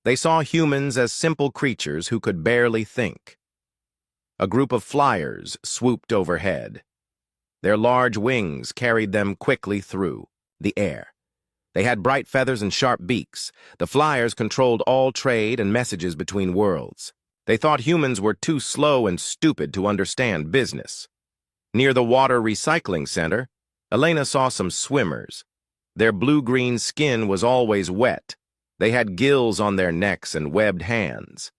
They saw humans as simple creatures who could barely think. A group of flyers swooped overhead. Their large wings carried them quickly through the air. They had bright feathers and sharp beaks. The flyers controlled all trade and messages between worlds. They thought humans were too slow and stupid to understand business. Near the water recycling center, Elena saw some swimmers. Their blue-green skin was always wet. They had gills on their necks and webbed hands.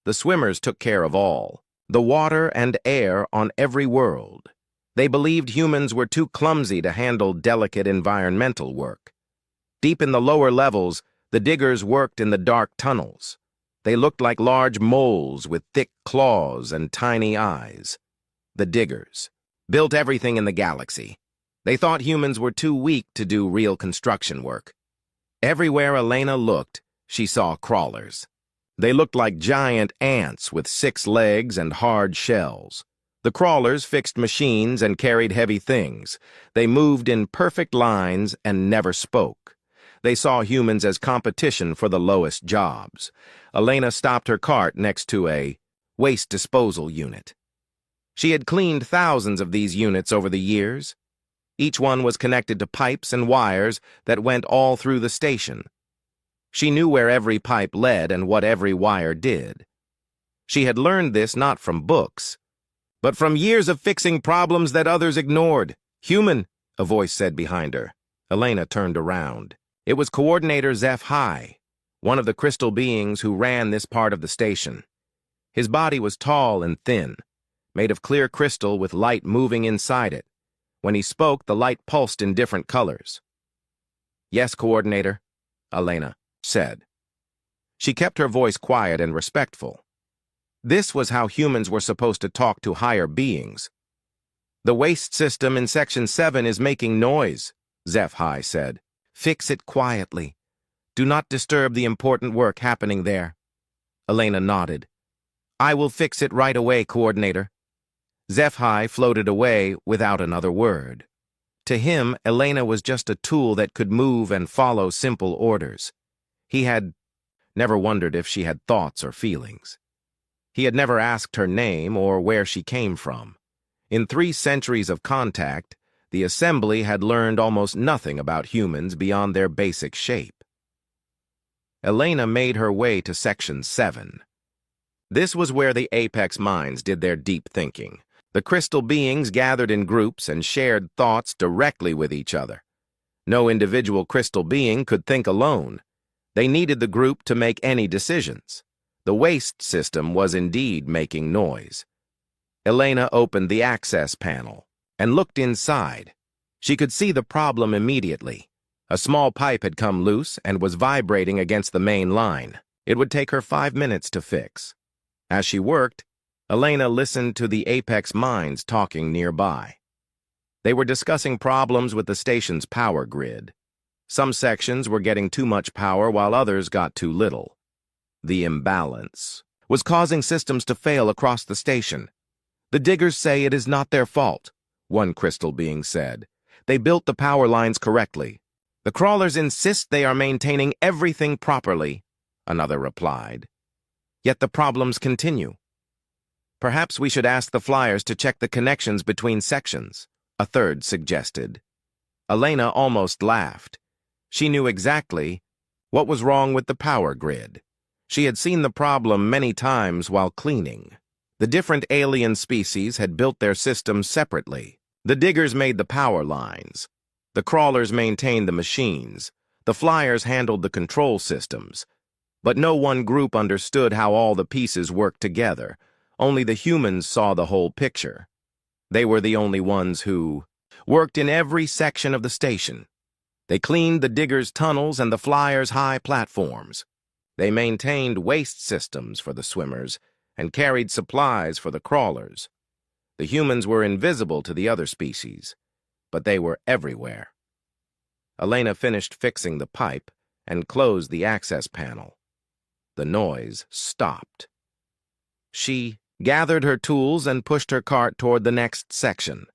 The swimmers took care of all, the water and air on every world. They believed humans were too clumsy to handle delicate environmental work. Deep in the lower levels, the diggers worked in the dark tunnels. They looked like large moles with thick claws and tiny eyes. The diggers built everything in the galaxy. They thought humans were too weak to do real construction work. Everywhere Elena looked, she saw crawlers. They looked like giant ants with 6 legs and hard shells. The crawlers fixed machines and carried heavy things. They moved in perfect lines and never spoke. They saw humans as competition for the lowest jobs. Elena stopped her cart next to a waste disposal unit. She had cleaned thousands of these units over the years. Each one was connected to pipes and wires that went all through the station. She knew where every pipe led and what every wire did. She had learned this not from books, but from years of fixing problems that others ignored. "Human," a voice said behind her. Elena turned around. It was Coordinator HFY, one of the crystal beings who ran this part of the station. His body was tall and thin, made of clear crystal with light moving inside it. When he spoke, the light pulsed in different colors. "Yes, Coordinator," Elena said. She kept her voice quiet and respectful. This was how humans were supposed to talk to higher beings. "The waste system in Section 7 is making noise," HFY said. "Fix it quietly. Do not disturb the important work happening there." Elena nodded. "I will fix it right away, Coordinator." HFY floated away without another word. To him, Elena was just a tool that could move and follow simple orders. He had never wondered if she had thoughts or feelings. He had never asked her name or where she came from. In 3 centuries of contact, the Assembly had learned almost nothing about humans beyond their basic shape. Elena made her way to Section 7. This was where the apex minds did their deep thinking. The crystal beings gathered in groups and shared thoughts directly with each other. No individual crystal being could think alone. They needed the group to make any decisions. The waste system was indeed making noise. Elena opened the access panel and looked inside. She could see the problem immediately. A small pipe had come loose and was vibrating against the main line. It would take her 5 minutes to fix. As she worked, Elena listened to the Apex mines talking nearby. They were discussing problems with the station's power grid. Some sections were getting too much power while others got too little. The imbalance was causing systems to fail across the station. "The diggers say it is not their fault," one crystal being said. "They built the power lines correctly. The crawlers insist they are maintaining everything properly," another replied. "Yet the problems continue." "Perhaps we should ask the flyers to check the connections between sections," a third suggested. Elena almost laughed. She knew exactly what was wrong with the power grid. She had seen the problem many times while cleaning. The different alien species had built their systems separately. The diggers made the power lines. The crawlers maintained the machines. The flyers handled the control systems. But no one group understood how all the pieces worked together. Only the humans saw the whole picture. They were the only ones who worked in every section of the station. They cleaned the diggers' tunnels and the flyers' high platforms. They maintained waste systems for the swimmers and carried supplies for the crawlers. The humans were invisible to the other species, but they were everywhere. Elena finished fixing the pipe and closed the access panel. The noise stopped. She gathered her tools and pushed her cart toward the next section.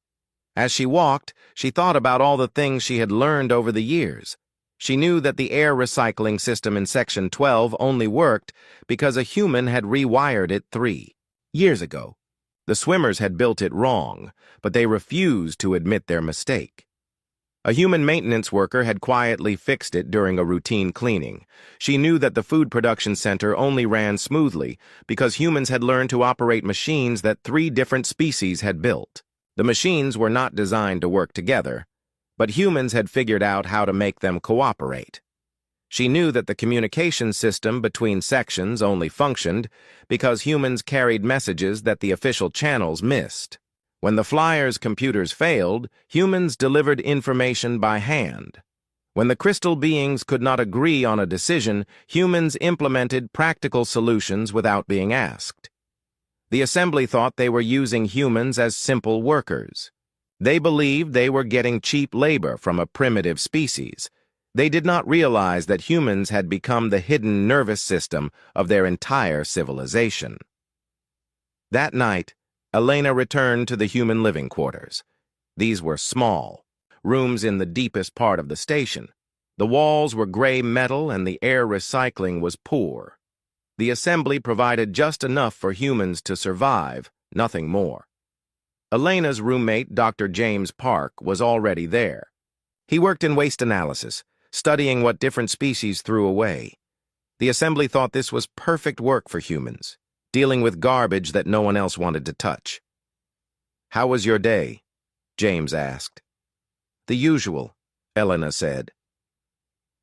As she walked, she thought about all the things she had learned over the years. She knew that the air recycling system in Section 12 only worked because a human had rewired it 3 years ago. The swimmers had built it wrong, but they refused to admit their mistake. A human maintenance worker had quietly fixed it during a routine cleaning. She knew that the food production center only ran smoothly because humans had learned to operate machines that 3 different species had built. The machines were not designed to work together, but humans had figured out how to make them cooperate. She knew that the communication system between sections only functioned because humans carried messages that the official channels missed. When the flyers' computers failed, humans delivered information by hand. When the crystal beings could not agree on a decision, humans implemented practical solutions without being asked. The assembly thought they were using humans as simple workers. They believed they were getting cheap labor from a primitive species. They did not realize that humans had become the hidden nervous system of their entire civilization. That night, Elena returned to the human living quarters. These were small, rooms in the deepest part of the station. The walls were gray metal and the air recycling was poor. The assembly provided just enough for humans to survive, nothing more. Elena's roommate, Dr. James Park, was already there. He worked in waste analysis, studying what different species threw away. The assembly thought this was perfect work for humans, dealing with garbage that no one else wanted to touch. "How was your day?" James asked. "The usual," Elena said.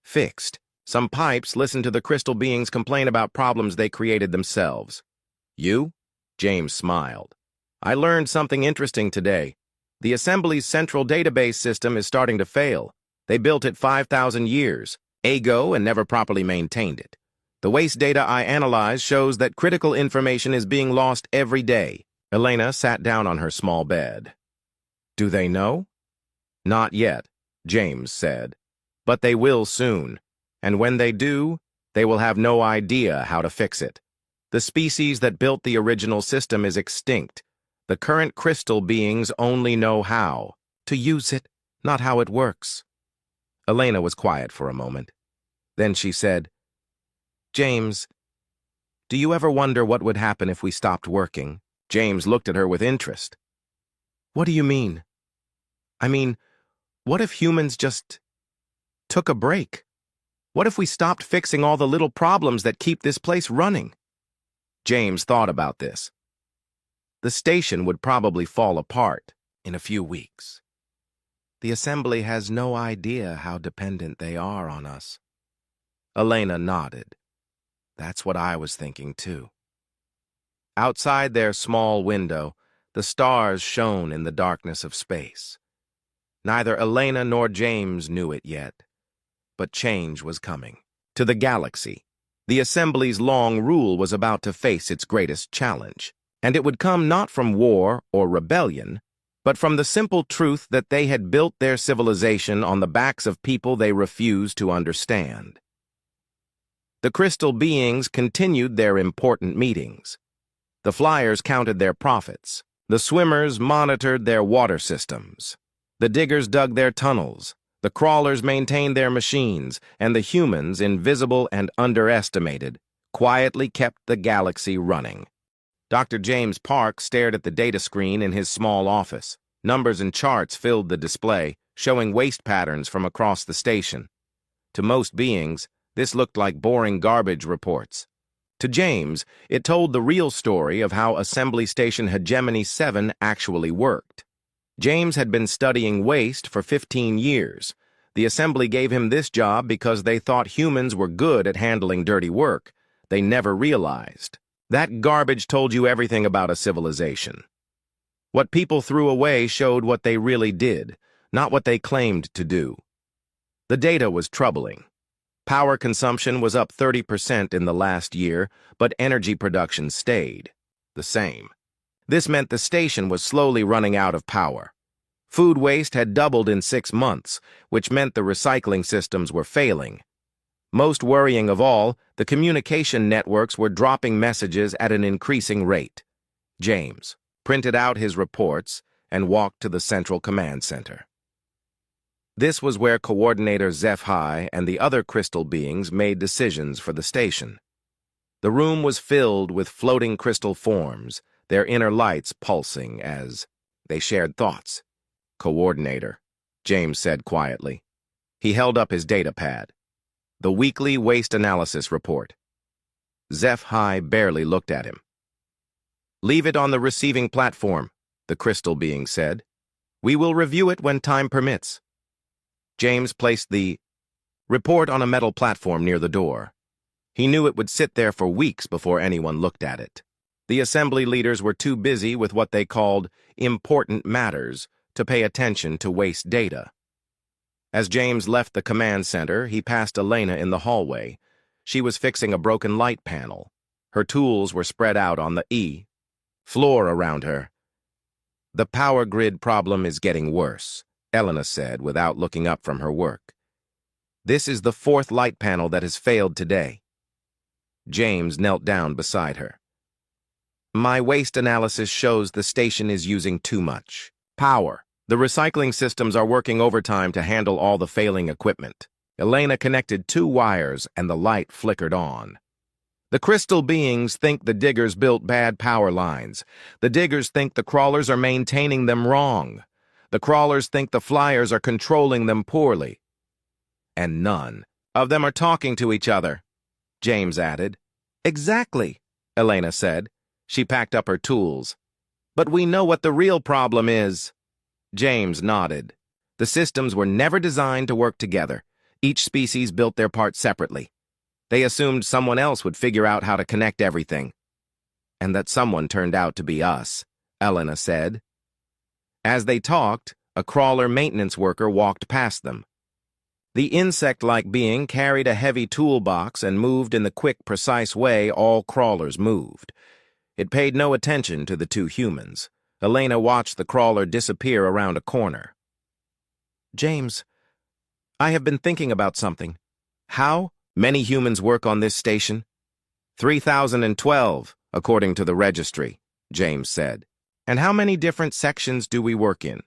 "Fixed. Some pipes listened to the crystal beings complain about problems they created themselves." "You?" James smiled. "I learned something interesting today. The assembly's central database system is starting to fail. They built it 5,000 years ago and never properly maintained it. The waste data I analyzed shows that critical information is being lost every day." Elena sat down on her small bed. "Do they know?" "Not yet," James said. "But they will soon. And when they do, they will have no idea how to fix it. The species that built the original system is extinct. The current crystal beings only know how to use it, not how it works." Elena was quiet for a moment. Then she said, "James, do you ever wonder what would happen if we stopped working?" James looked at her with interest. "What do you mean?" "I mean, what if humans just took a break? What if we stopped fixing all the little problems that keep this place running?" James thought about this. "The station would probably fall apart in a few weeks. The assembly has no idea how dependent they are on us." Elena nodded. "That's what I was thinking, too." Outside their small window, the stars shone in the darkness of space. Neither Elena nor James knew it yet, But change was coming. To the galaxy. The Assembly's long rule was about to face its greatest challenge. And it would come not from war or rebellion, but from the simple truth that they had built their civilization on the backs of people they refused to understand. The crystal beings continued their important meetings. The flyers counted their profits. The swimmers monitored their water systems. The diggers dug their tunnels. The crawlers maintained their machines, and the humans, invisible and underestimated, quietly kept the galaxy running. Dr. James Park stared at the data screen in his small office. Numbers and charts filled the display, showing waste patterns from across the station. To most beings, this looked like boring garbage reports. To James, it told the real story of how Assembly Station Hegemony 7 actually worked. James had been studying waste for 15 years. The Assembly gave him this job because they thought humans were good at handling dirty work. They never realized. That garbage told you everything about a civilization. What people threw away showed what they really did, not what they claimed to do. The data was troubling. Power consumption was up 30% in the last year, but energy production stayed the same. This meant the station was slowly running out of power. Food waste had doubled in 6 months, which meant the recycling systems were failing. Most worrying of all, the communication networks were dropping messages at an increasing rate. James printed out his reports and walked to the Central Command Center. This was where Coordinator HFY and the other crystal beings made decisions for the station. The room was filled with floating crystal forms, their inner lights pulsing as they shared thoughts. "Coordinator," James said quietly. He held up his data pad. The weekly waste analysis report. HFY barely looked at him. "Leave it on the receiving platform," the crystal being said. "We will review it when time permits." James placed the report on a metal platform near the door. He knew it would sit there for weeks before anyone looked at it. The Assembly leaders were too busy with what they called important matters to pay attention to waste data. As James left the command center, he passed Elena in the hallway. She was fixing a broken light panel. Her tools were spread out on the floor around her. "The power grid problem is getting worse," Elena said without looking up from her work. "This is the 4th light panel that has failed today." James knelt down beside her. "My waste analysis shows the station is using too much power. The recycling systems are working overtime to handle all the failing equipment." Elena connected 2 wires and the light flickered on. "The crystal beings think the diggers built bad power lines. The diggers think the crawlers are maintaining them wrong. The crawlers think the flyers are controlling them poorly. And none of them are talking to each other," James added. "Exactly," Elena said. She packed up her tools. "But we know what the real problem is." James nodded. The systems were never designed to work together. Each species built their part separately. They assumed someone else would figure out how to connect everything. And that someone turned out to be us, Elena said. As they talked, a crawler maintenance worker walked past them. The insect-like being carried a heavy toolbox and moved in the quick, precise way all crawlers moved. It paid no attention to the 2 humans. Elena watched the crawler disappear around a corner. "James, I have been thinking about something. How many humans work on this station?" 3,012, according to the registry, James said. "And how many different sections do we work in?"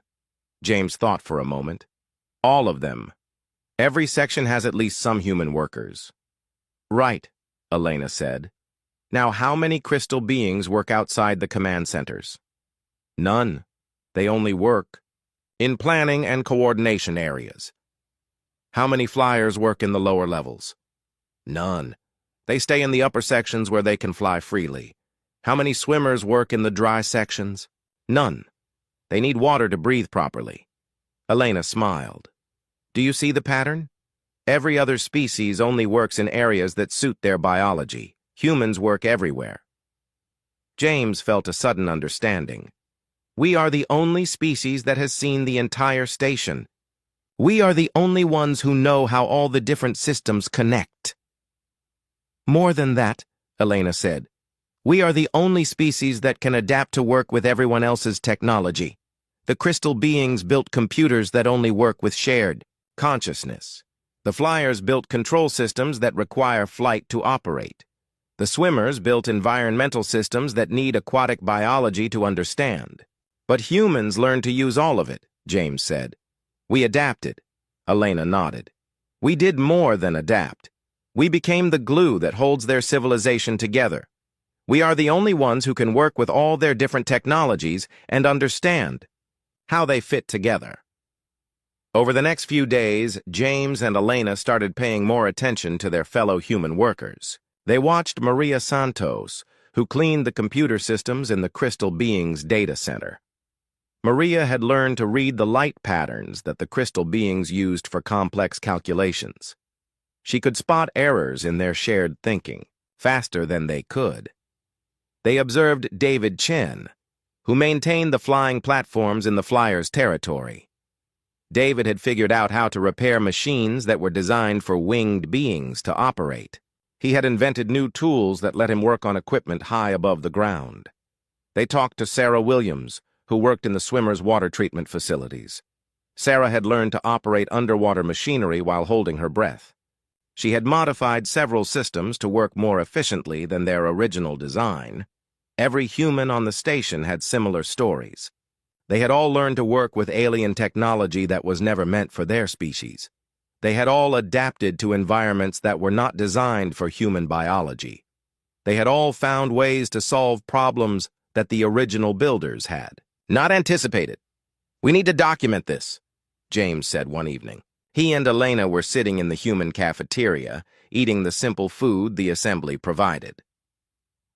James thought for a moment. "All of them. Every section has at least some human workers." "Right," Elena said. "Now how many crystal beings work outside the command centers?" "None. They only work in planning and coordination areas." "How many flyers work in the lower levels?" "None. They stay in the upper sections where they can fly freely." "How many swimmers work in the dry sections?" "None. They need water to breathe properly." Elena smiled. "Do you see the pattern? Every other species only works in areas that suit their biology. Humans work everywhere." James felt a sudden understanding. "We are the only species that has seen the entire station." We are the only ones who know how all the different systems connect. More than that, Elena said. We are the only species that can adapt to work with everyone else's technology. The crystal beings built computers that only work with shared consciousness. The flyers built control systems that require flight to operate. The swimmers built environmental systems that need aquatic biology to understand. But humans learned to use all of it, James said. We adapted. Elena nodded. We did more than adapt. We became the glue that holds their civilization together. We are the only ones who can work with all their different technologies and understand how they fit together. Over the next few days, James and Elena started paying more attention to their fellow human workers. They watched Maria Santos, who cleaned the computer systems in the Crystal Beings data center. Maria had learned to read the light patterns that the Crystal Beings used for complex calculations. She could spot errors in their shared thinking, faster than they could. They observed David Chen, who maintained the flying platforms in the Flyers' territory. David had figured out how to repair machines that were designed for winged beings to operate. He had invented new tools that let him work on equipment high above the ground. They talked to Sarah Williams, who worked in the swimmers' water treatment facilities. Sarah had learned to operate underwater machinery while holding her breath. She had modified several systems to work more efficiently than their original design. Every human on the station had similar stories. They had all learned to work with alien technology that was never meant for their species. They had all adapted to environments that were not designed for human biology. They had all found ways to solve problems that the original builders had not anticipated. We need to document this, James said one evening. He and Elena were sitting in the human cafeteria, eating the simple food the assembly provided.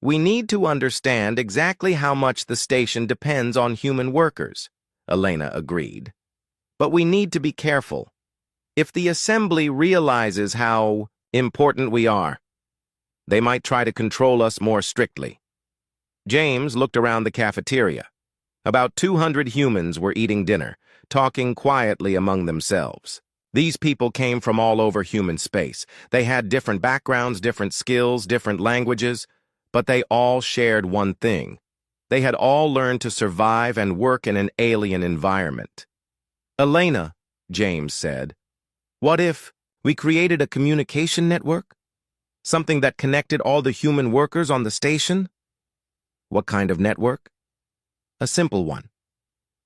We need to understand exactly how much the station depends on human workers, Elena agreed. But we need to be careful. If the assembly realizes how important we are, they might try to control us more strictly. James looked around the cafeteria. About 200 humans were eating dinner, talking quietly among themselves. These people came from all over human space. They had different backgrounds, different skills, different languages, but they all shared one thing. They had all learned to survive and work in an alien environment. Elena, James said, what if we created a communication network? Something that connected all the human workers on the station? What kind of network? A simple one.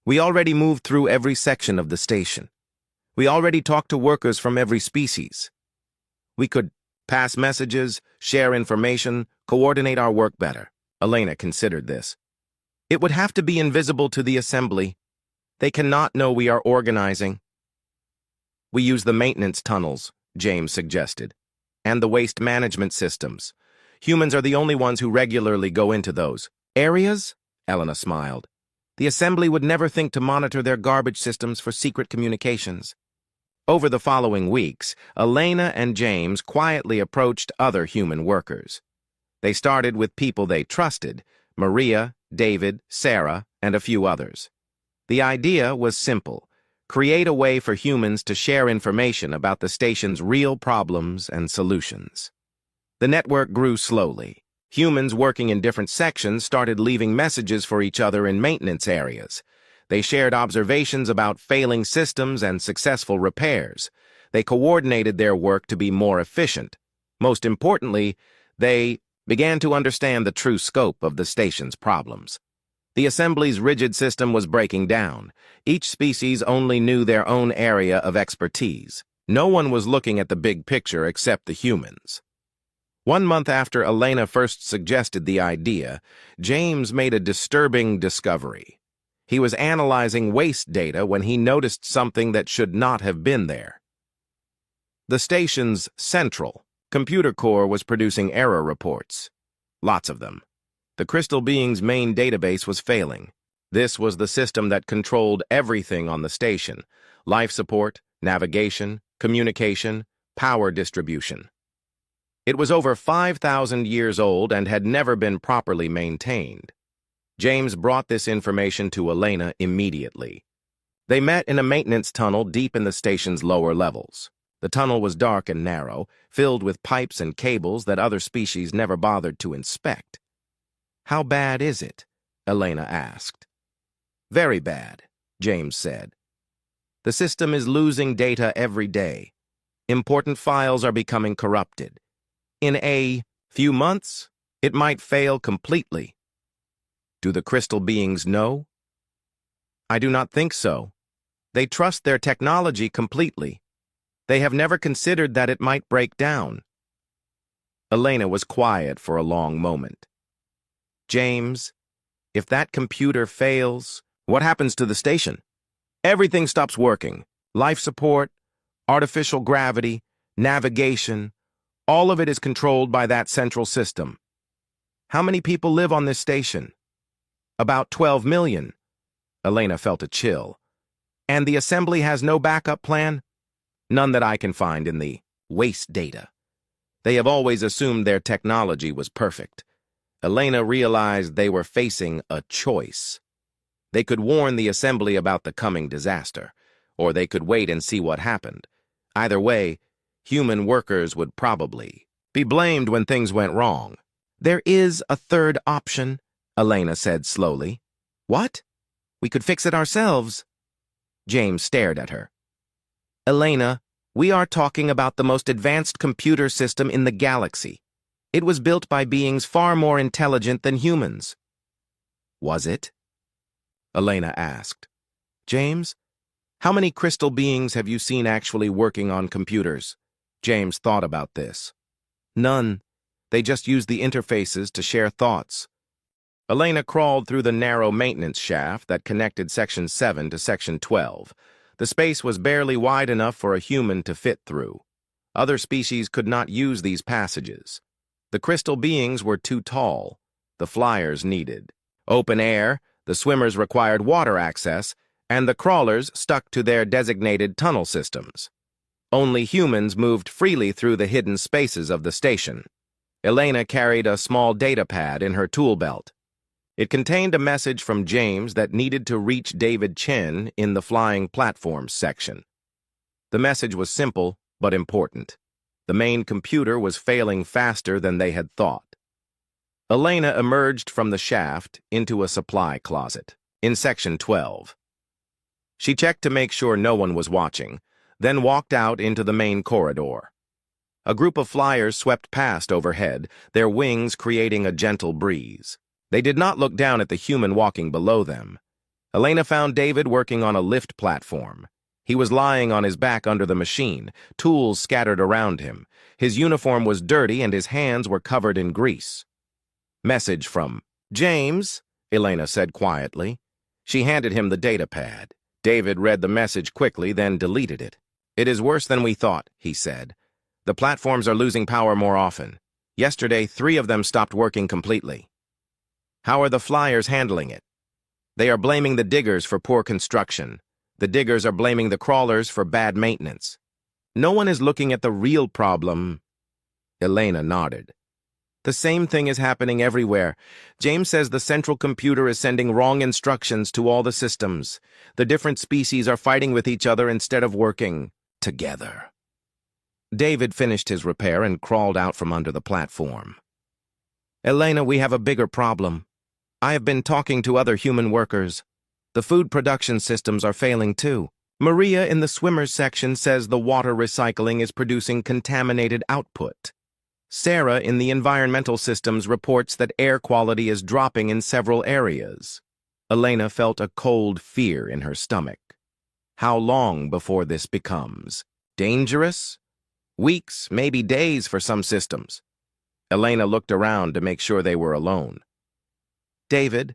We already moved through every section of the station. We already talked to workers from every species. We could pass messages, share information, coordinate our work better. Elena considered this. It would have to be invisible to the assembly. They cannot know we are organizing. We use the maintenance tunnels, James suggested, and the waste management systems. Humans are the only ones who regularly go into those areas, Elena smiled. The assembly would never think to monitor their garbage systems for secret communications. Over the following weeks, Elena and James quietly approached other human workers. They started with people they trusted, Maria, David, Sarah, and a few others. The idea was simple: create a way for humans to share information about the station's real problems and solutions. The network grew slowly. Humans working in different sections started leaving messages for each other in maintenance areas. They shared observations about failing systems and successful repairs. They coordinated their work to be more efficient. Most importantly, they began to understand the true scope of the station's problems. The assembly's rigid system was breaking down. Each species only knew their own area of expertise. No one was looking at the big picture except the humans. 1 month after Elena first suggested the idea, James made a disturbing discovery. He was analyzing waste data when he noticed something that should not have been there. The station's central computer core was producing error reports. Lots of them. The Crystal Beings' main database was failing. This was the system that controlled everything on the station: life support, navigation, communication, power distribution. It was over 5,000 years old and had never been properly maintained. James brought this information to Elena immediately. They met in a maintenance tunnel deep in the station's lower levels. The tunnel was dark and narrow, filled with pipes and cables that other species never bothered to inspect. "How bad is it?" Elena asked. "Very bad," James said. "The system is losing data every day. Important files are becoming corrupted. In a few months, it might fail completely." "Do the crystal beings know?" "I do not think so. They trust their technology completely. They have never considered that it might break down." Elena was quiet for a long moment. "James, if that computer fails, what happens to the station?" "Everything stops working. Life support, artificial gravity, navigation, all of it is controlled by that central system." "How many people live on this station?" "About 12 million. Elena felt a chill. "And the assembly has no backup plan?" "None that I can find in the waste data. They have always assumed their technology was perfect." Elena realized they were facing a choice. They could warn the assembly about the coming disaster, or they could wait and see what happened. Either way, human workers would probably be blamed when things went wrong. "There is a third option," Elena said slowly. "What?" "We could fix it ourselves." James stared at her. "Elena, we are talking about the most advanced computer system in the galaxy. It was built by beings far more intelligent than humans." "Was it?" Elena asked. "James, how many crystal beings have you seen actually working on computers?" James thought about this. "None. They just use the interfaces to share thoughts." Elena crawled through the narrow maintenance shaft that connected Section 7 to Section 12. The space was barely wide enough for a human to fit through. Other species could not use these passages. The crystal beings were too tall. The flyers needed open air, the swimmers required water access, and the crawlers stuck to their designated tunnel systems. Only humans moved freely through the hidden spaces of the station. Elena carried a small data pad in her tool belt. It contained a message from James that needed to reach David Chen in the flying platforms section. The message was simple but important. The main computer was failing faster than they had thought. Elena emerged from the shaft into a supply closet in Section 12. She checked to make sure no one was watching, then walked out into the main corridor. A group of flyers swept past overhead, their wings creating a gentle breeze. They did not look down at the human walking below them. Elena found David working on a lift platform. He was lying on his back under the machine, tools scattered around him. His uniform was dirty and his hands were covered in grease. "Message from James," Elena said quietly. She handed him the data pad. David read the message quickly, then deleted it. "It is worse than we thought," he said. "The platforms are losing power more often. Yesterday, 3 of them stopped working completely." "How are the flyers handling it?" "They are blaming the diggers for poor construction. The diggers are blaming the crawlers for bad maintenance. No one is looking at the real problem." Elena nodded. "The same thing is happening everywhere. James says the central computer is sending wrong instructions to all the systems. The different species are fighting with each other instead of working together." David finished his repair and crawled out from under the platform. "Elena, we have a bigger problem. I have been talking to other human workers. The food production systems are failing too. Maria in the swimmers section says the water recycling is producing contaminated output. Sarah in the environmental systems reports that air quality is dropping in several areas." Elena felt a cold fear in her stomach. How long before this becomes dangerous? Weeks, maybe days for some systems. Elena looked around to make sure they were alone. "David,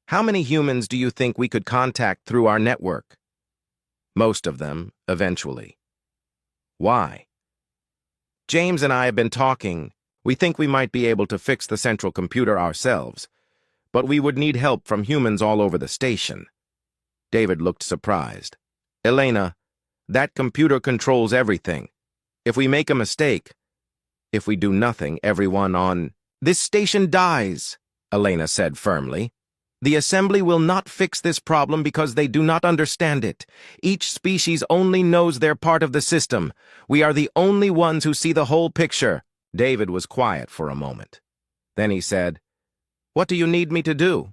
how many humans do you think we could contact through our network?" "Most of them, eventually." "Why?" "James and I have been talking. We think we might be able to fix the central computer ourselves, but we would need help from humans all over the station." David looked surprised. "Elena, that computer controls everything. If we make a mistake, if we do nothing, everyone on this station dies," Elena said firmly. The assembly will not fix this problem because they do not understand it. Each species only knows their part of the system. We are the only ones who see the whole picture." David was quiet for a moment. Then he said, "What do you need me to do?"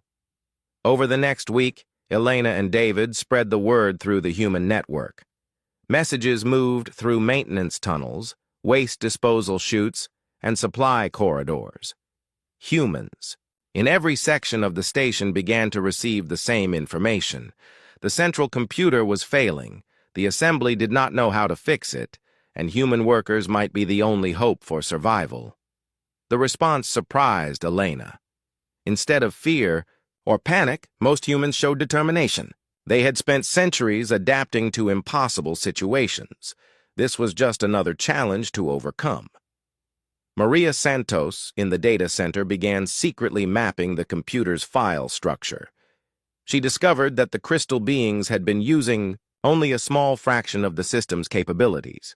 Over the next week, Elena and David spread the word through the human network. Messages moved through maintenance tunnels, waste disposal chutes, and supply corridors. Humans in every section of the station began to receive the same information. The central computer was failing, the assembly did not know how to fix it, and human workers might be the only hope for survival. The response surprised Elena. Instead of fear or panic, most humans showed determination. They had spent centuries adapting to impossible situations. This was just another challenge to overcome. Maria Santos, in the data center, began secretly mapping the computer's file structure. She discovered that the crystal beings had been using only a small fraction of the system's capabilities.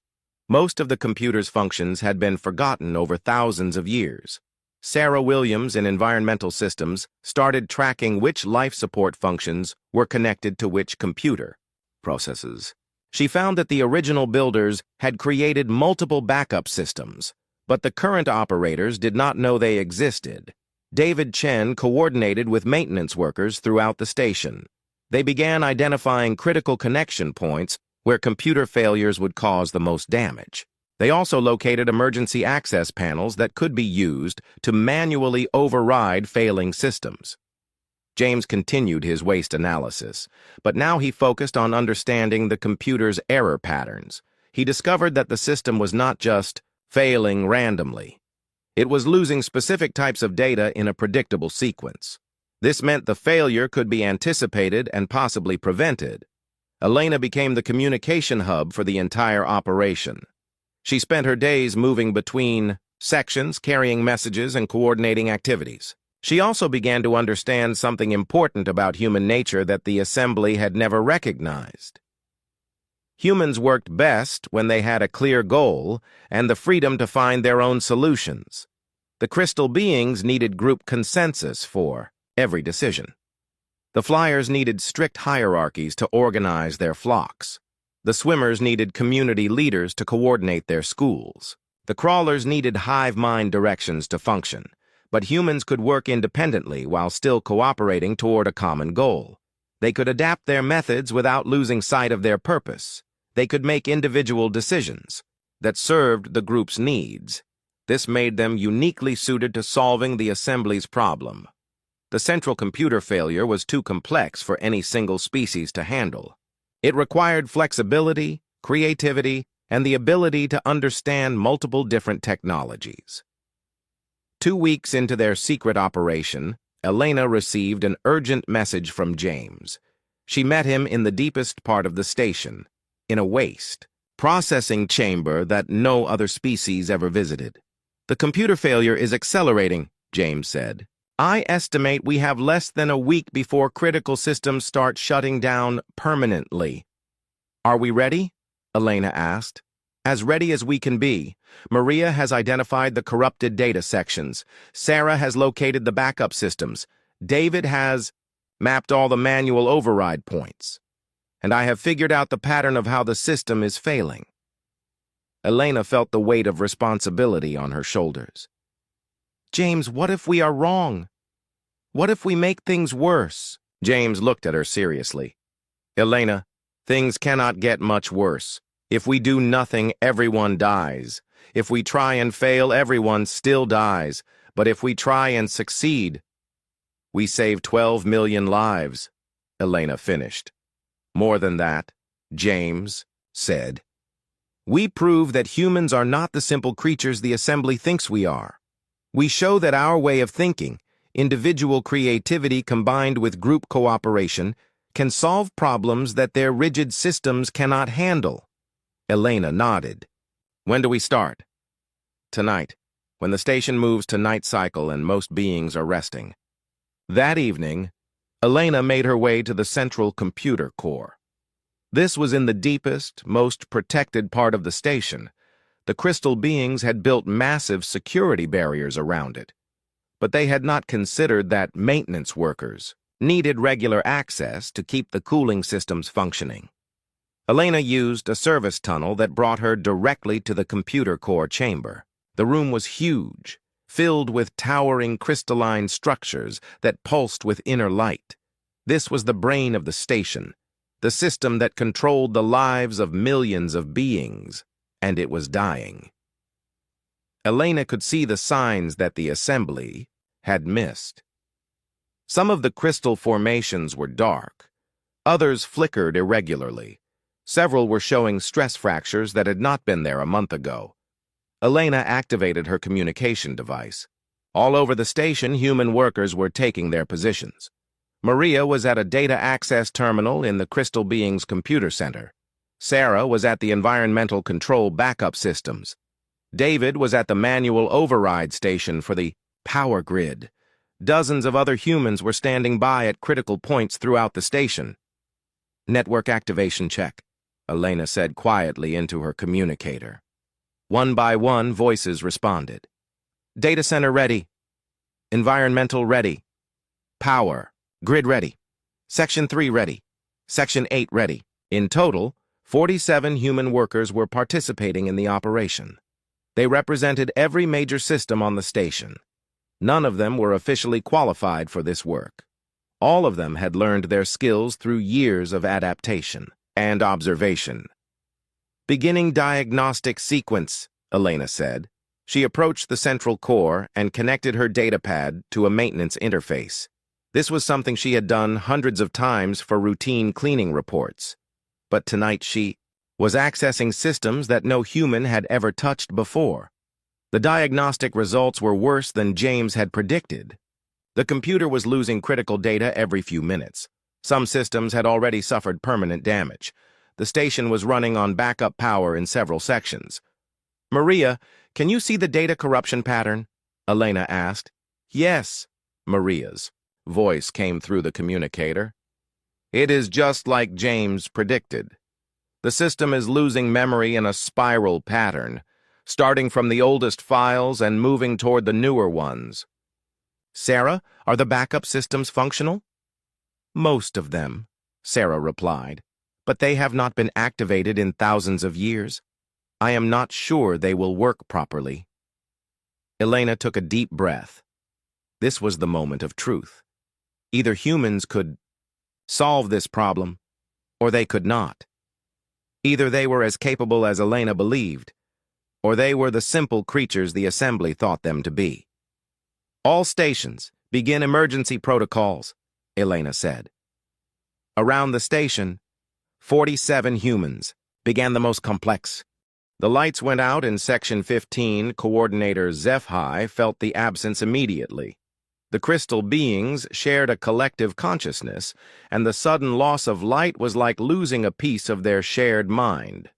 Most of the computer's functions had been forgotten over thousands of years. Sarah Williams in Environmental Systems started tracking which life support functions were connected to which computer processes. She found that the original builders had created multiple backup systems, but the current operators did not know they existed. David Chen coordinated with maintenance workers throughout the station. They began identifying critical connection points where computer failures would cause the most damage. They also located emergency access panels that could be used to manually override failing systems. James continued his waste analysis, but now he focused on understanding the computer's error patterns. He discovered that the system was not just failing randomly. It was losing specific types of data in a predictable sequence. This meant the failure could be anticipated and possibly prevented. Elena became the communication hub for the entire operation. She spent her days moving between sections, carrying messages and coordinating activities. She also began to understand something important about human nature that the assembly had never recognized. Humans worked best when they had a clear goal and the freedom to find their own solutions. The crystal beings needed group consensus for every decision. The flyers needed strict hierarchies to organize their flocks. The swimmers needed community leaders to coordinate their schools. The crawlers needed hive mind directions to function, but humans could work independently while still cooperating toward a common goal. They could adapt their methods without losing sight of their purpose. They could make individual decisions that served the group's needs. This made them uniquely suited to solving the assembly's problem. The central computer failure was too complex for any single species to handle. It required flexibility, creativity, and the ability to understand multiple different technologies. 2 weeks into their secret operation, Elena received an urgent message from James. She met him in the deepest part of the station, in a waste processing chamber that no other species ever visited. "The computer failure is accelerating," James said. "I estimate we have less than a week before critical systems start shutting down permanently." "Are we ready?" Elena asked. "As ready as we can be. Maria has identified the corrupted data sections. Sarah has located the backup systems. David has mapped all the manual override points. And I have figured out the pattern of how the system is failing." Elena felt the weight of responsibility on her shoulders. "James, what if we are wrong? What if we make things worse?" James looked at her seriously. "Elena, things cannot get much worse. If we do nothing, everyone dies. If we try and fail, everyone still dies. But if we try and succeed, we save 12 million lives," Elena finished. "More than that," James said. "We prove that humans are not the simple creatures the assembly thinks we are. We show that our way of thinking, individual creativity combined with group cooperation, can solve problems that their rigid systems cannot handle." Elena nodded. "When do we start?" "Tonight, when the station moves to night cycle and most beings are resting." That evening, Elena made her way to the central computer core. This was in the deepest, most protected part of the station. The crystal beings had built massive security barriers around it, but they had not considered that maintenance workers needed regular access to keep the cooling systems functioning. Elena used a service tunnel that brought her directly to the computer core chamber. The room was huge, filled with towering crystalline structures that pulsed with inner light. This was the brain of the station, the system that controlled the lives of millions of beings, and it was dying. Elena could see the signs that the assembly had missed. Some of the crystal formations were dark. Others flickered irregularly. Several were showing stress fractures that had not been there a month ago. Elena activated her communication device. All over the station, human workers were taking their positions. Maria was at a data access terminal in the Crystal Beings Computer Center. Sarah was at the environmental control backup systems. David was at the manual override station for the power grid. Dozens of other humans were standing by at critical points throughout the station. Network activation check, Elena said quietly into her communicator. One by one, voices responded. Data center ready. Environmental ready. Power. Grid ready. Section 3 ready. Section 8 ready. In total, 47 human workers were participating in the operation. They represented every major system on the station. None of them were officially qualified for this work. All of them had learned their skills through years of adaptation and observation. Beginning diagnostic sequence, Elena said. She approached the central core and connected her datapad to a maintenance interface. This was something she had done hundreds of times for routine cleaning reports. But tonight she was accessing systems that no human had ever touched before. The diagnostic results were worse than James had predicted. The computer was losing critical data every few minutes. Some systems had already suffered permanent damage. The station was running on backup power in several sections. Maria, can you see the data corruption pattern? Elena asked. Yes, Maria's voice came through the communicator. It is just like James predicted. The system is losing memory in a spiral pattern, starting from the oldest files and moving toward the newer ones. Sarah, are the backup systems functional? Most of them, Sarah replied, but they have not been activated in thousands of years. I am not sure they will work properly. Elena took a deep breath. This was the moment of truth. Either humans could solve this problem, or they could not. Either they were as capable as Elena believed, or they were the simple creatures the assembly thought them to be. All stations, begin emergency protocols, Elena said. Around the station, 47 humans began the most complex. The lights went out in Section 15. Coordinator HFY felt the absence immediately. The crystal beings shared a collective consciousness, and the sudden loss of light was like losing a piece of their shared mind.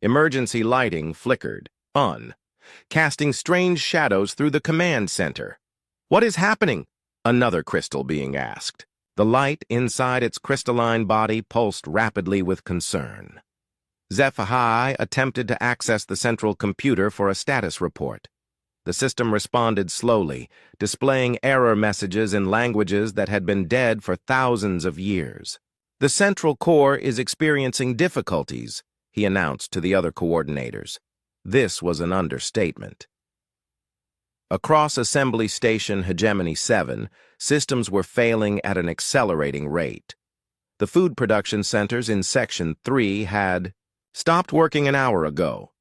Emergency lighting flickered on, casting strange shadows through the command center. What is happening? Another crystal being asked. The light inside its crystalline body pulsed rapidly with concern. HFY attempted to access the central computer for a status report. The system responded slowly, displaying error messages in languages that had been dead for thousands of years. The central core is experiencing difficulties, he announced to the other coordinators. This was an understatement. Across Assembly Station Hegemony 7, systems were failing at an accelerating rate. The food production centers in Section 3 had stopped working an hour ago.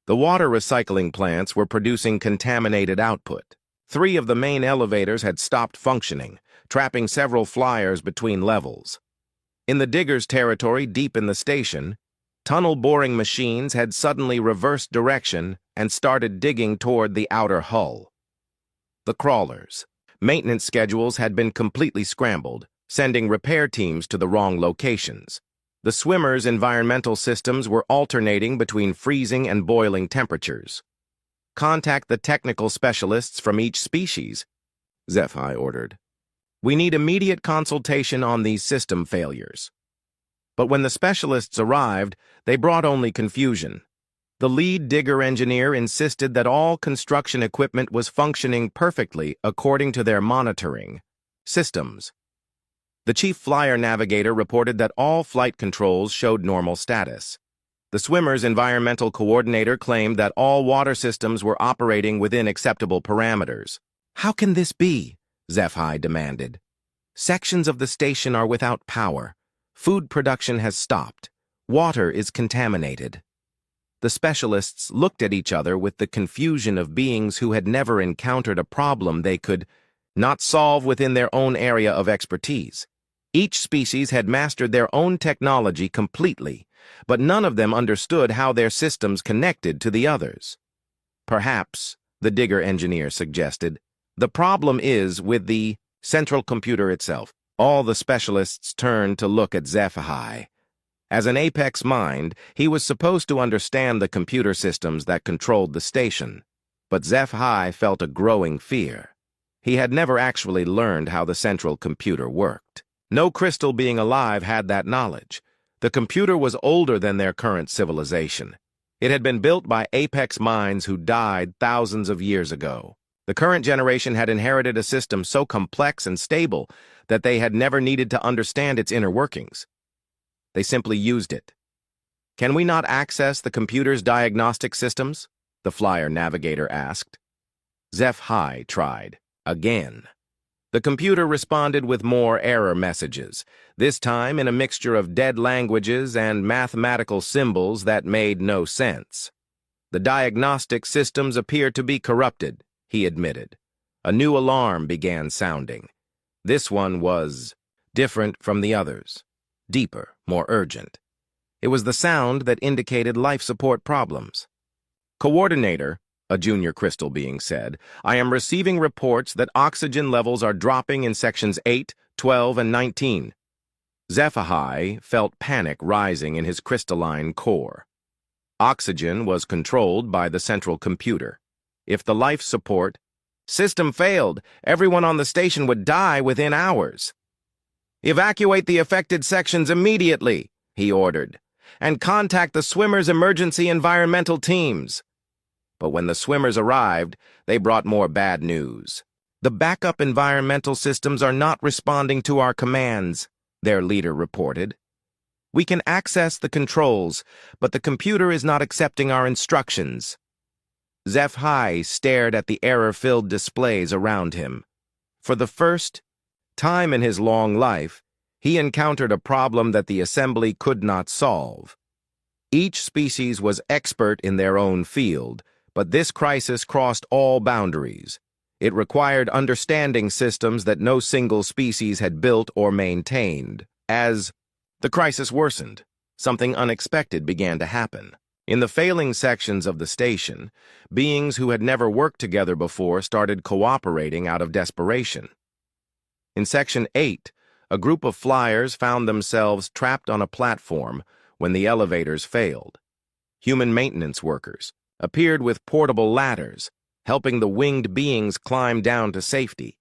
The water recycling plants were producing contaminated output. 3 of the main elevators had stopped functioning, trapping several flyers between levels. In the diggers' territory deep in the station, tunnel boring machines had suddenly reversed direction and started digging toward the outer hull. The crawlers. Maintenance schedules had been completely scrambled, sending repair teams to the wrong locations. The swimmers' environmental systems were alternating between freezing and boiling temperatures. Contact the technical specialists from each species, HFY ordered. We need immediate consultation on these system failures. But when the specialists arrived, they brought only confusion. The lead digger engineer insisted that all construction equipment was functioning perfectly according to their monitoring systems. The chief flyer navigator reported that all flight controls showed normal status. The swimmer's environmental coordinator claimed that all water systems were operating within acceptable parameters. "How can this be?" HFY demanded. "Sections of the station are without power. Food production has stopped. Water is contaminated." The specialists looked at each other with the confusion of beings who had never encountered a problem they could not solve within their own area of expertise. Each species had mastered their own technology completely, but none of them understood how their systems connected to the others. "Perhaps," the digger engineer suggested, "the problem is with the central computer itself." All the specialists turned to look at HFY. As an apex mind, he was supposed to understand the computer systems that controlled the station. But HFY felt a growing fear. He had never actually learned how the central computer worked. No crystal being alive had that knowledge. The computer was older than their current civilization. It had been built by apex minds who died thousands of years ago. The current generation had inherited a system so complex and stable that they had never needed to understand its inner workings. They simply used it. "Can we not access the computer's diagnostic systems?" the flyer navigator asked. HFY tried. Again. The computer responded with more error messages, this time in a mixture of dead languages and mathematical symbols that made no sense. "The diagnostic systems appear to be corrupted," he admitted. A new alarm began sounding. This one was different from the others, deeper, more urgent. It was the sound that indicated life support problems. "Coordinator," a junior crystal being said, "I am receiving reports that oxygen levels are dropping in sections 8, 12, and 19. HFY felt panic rising in his crystalline core. Oxygen was controlled by the central computer. If the life support system failed, everyone on the station would die within hours. "Evacuate the affected sections immediately," he ordered, "and contact the swimmers' emergency environmental teams." But when the swimmers arrived, they brought more bad news. "The backup environmental systems are not responding to our commands," their leader reported. "We can access the controls, but the computer is not accepting our instructions." HFY stared at the error-filled displays around him. For the first time in his long life, he encountered a problem that the assembly could not solve. Each species was expert in their own field, but this crisis crossed all boundaries. It required understanding systems that no single species had built or maintained. As the crisis worsened, something unexpected began to happen. In the failing sections of the station, beings who had never worked together before started cooperating out of desperation. In Section 8, a group of flyers found themselves trapped on a platform when the elevators failed. Human maintenance workers appeared with portable ladders, helping the winged beings climb down to safety.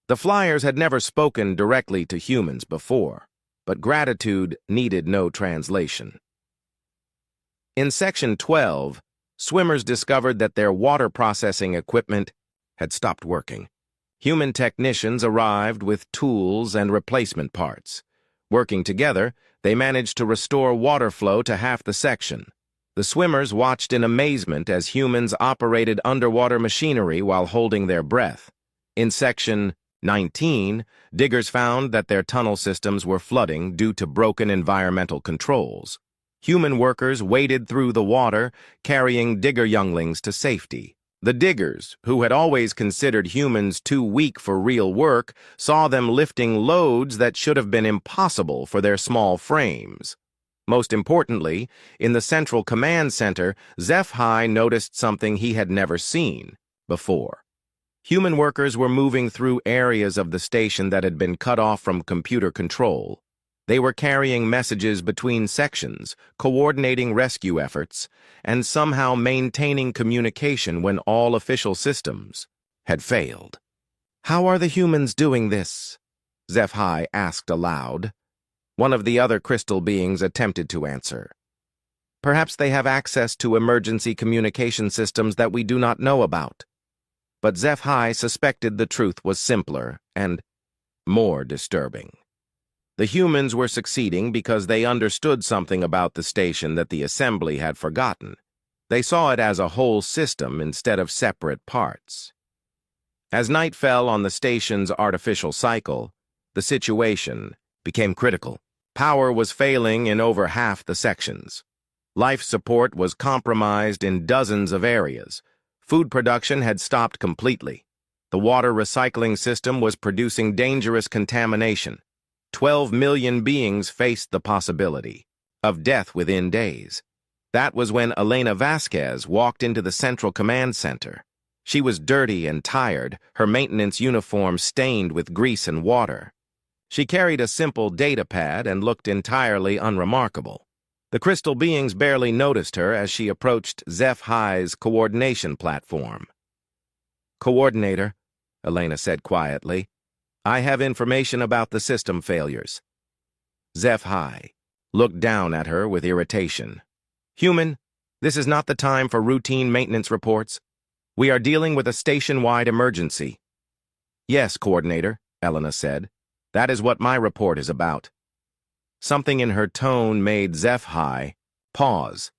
The flyers had never spoken directly to humans before, but gratitude needed no translation. In Section 12, swimmers discovered that their water processing equipment had stopped working. Human technicians arrived with tools and replacement parts. Working together, they managed to restore water flow to half the section. The swimmers watched in amazement as humans operated underwater machinery while holding their breath. In Section 19, diggers found that their tunnel systems were flooding due to broken environmental controls. Human workers waded through the water, carrying digger younglings to safety. The diggers, who had always considered humans too weak for real work, saw them lifting loads that should have been impossible for their small frames. Most importantly, in the central command center, HFY noticed something he had never seen before. Human workers were moving through areas of the station that had been cut off from computer control. They were carrying messages between sections, coordinating rescue efforts, and somehow maintaining communication when all official systems had failed. "How are the humans doing this?" HFY asked aloud. One of the other crystal beings attempted to answer. "Perhaps they have access to emergency communication systems that we do not know about." But HFY suspected the truth was simpler and more disturbing. The humans were succeeding because they understood something about the station that the assembly had forgotten. They saw it as a whole system instead of separate parts. As night fell on the station's artificial cycle, the situation became critical. Power was failing in over half the sections. Life support was compromised in dozens of areas. Food production had stopped completely. The water recycling system was producing dangerous contamination. 12 million beings faced the possibility of death within days. That was when Elena Vasquez walked into the Central Command Center. She was dirty and tired, her maintenance uniform stained with grease and water. She carried a simple data pad and looked entirely unremarkable. The crystal beings barely noticed her as she approached HFY's coordination platform. "Coordinator," Elena said quietly, "I have information about the system failures." HFY looked down at her with irritation. "Human, this is not the time for routine maintenance reports. We are dealing with a station-wide emergency." "Yes, Coordinator," Elena said. "That is what my report is about." Something in her tone made HFY pause.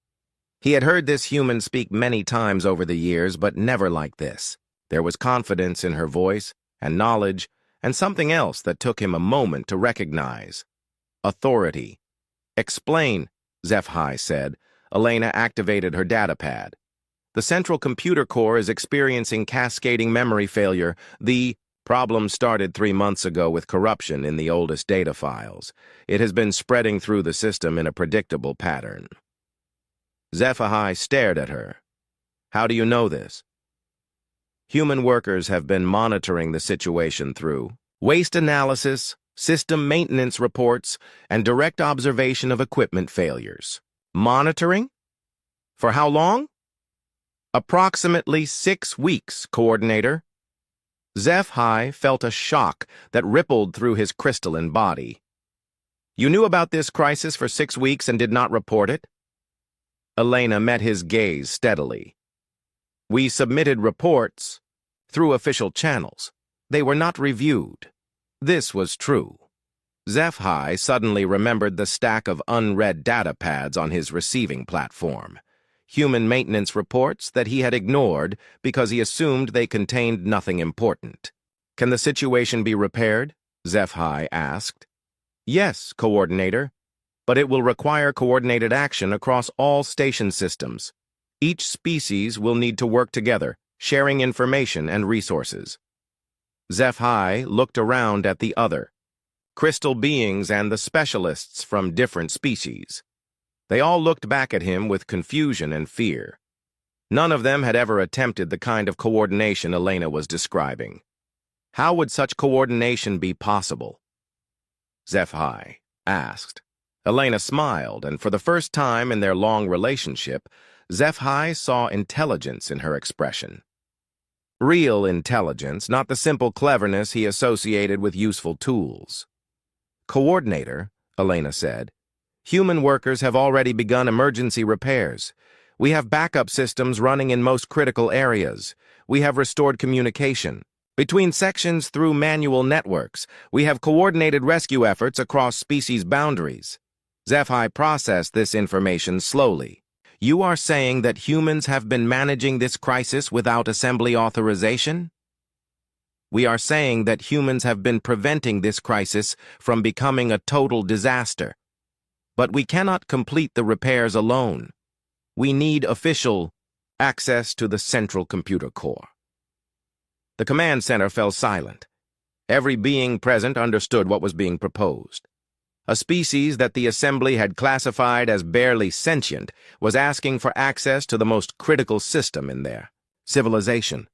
He had heard this human speak many times over the years, but never like this. There was confidence in her voice, and knowledge, and something else that took him a moment to recognize. Authority. "Explain," HFY said. Elena activated her data pad. "The central computer core is experiencing cascading memory failure. The problem started 3 months ago with corruption in the oldest data files. It has been spreading through the system in a predictable pattern." HFY stared at her. "How do you know this?" "Human workers have been monitoring the situation through waste analysis, system maintenance reports, and direct observation of equipment failures." "Monitoring? For how long?" "Approximately 6 weeks, Coordinator." HFY felt a shock that rippled through his crystalline body. "You knew about this crisis for 6 weeks and did not report it?" Elena met his gaze steadily. "We submitted reports through official channels. They were not reviewed." This was true. HFY suddenly remembered the stack of unread data pads on his receiving platform. Human maintenance reports that he had ignored because he assumed they contained nothing important. "Can the situation be repaired?" HFY asked. "Yes, Coordinator, but it will require coordinated action across all station systems. Each species will need to work together, sharing information and resources." HFY looked around at the other crystal beings and the specialists from different species. They all looked back at him with confusion and fear. None of them had ever attempted the kind of coordination Elena was describing. How would such coordination be possible? HFY asked. Elena smiled, and for the first time in their long relationship, HFY saw intelligence in her expression. Real intelligence, not the simple cleverness he associated with useful tools. "Coordinator," Elena said, "human workers have already begun emergency repairs. We have backup systems running in most critical areas. We have restored communication between sections through manual networks. We have coordinated rescue efforts across species boundaries." HFY processed this information slowly. "You are saying that humans have been managing this crisis without assembly authorization?" "We are saying that humans have been preventing this crisis from becoming a total disaster. But we cannot complete the repairs alone. We need official access to the central computer core." The command center fell silent. Every being present understood what was being proposed. A species that the assembly had classified as barely sentient was asking for access to the most critical system in their civilization.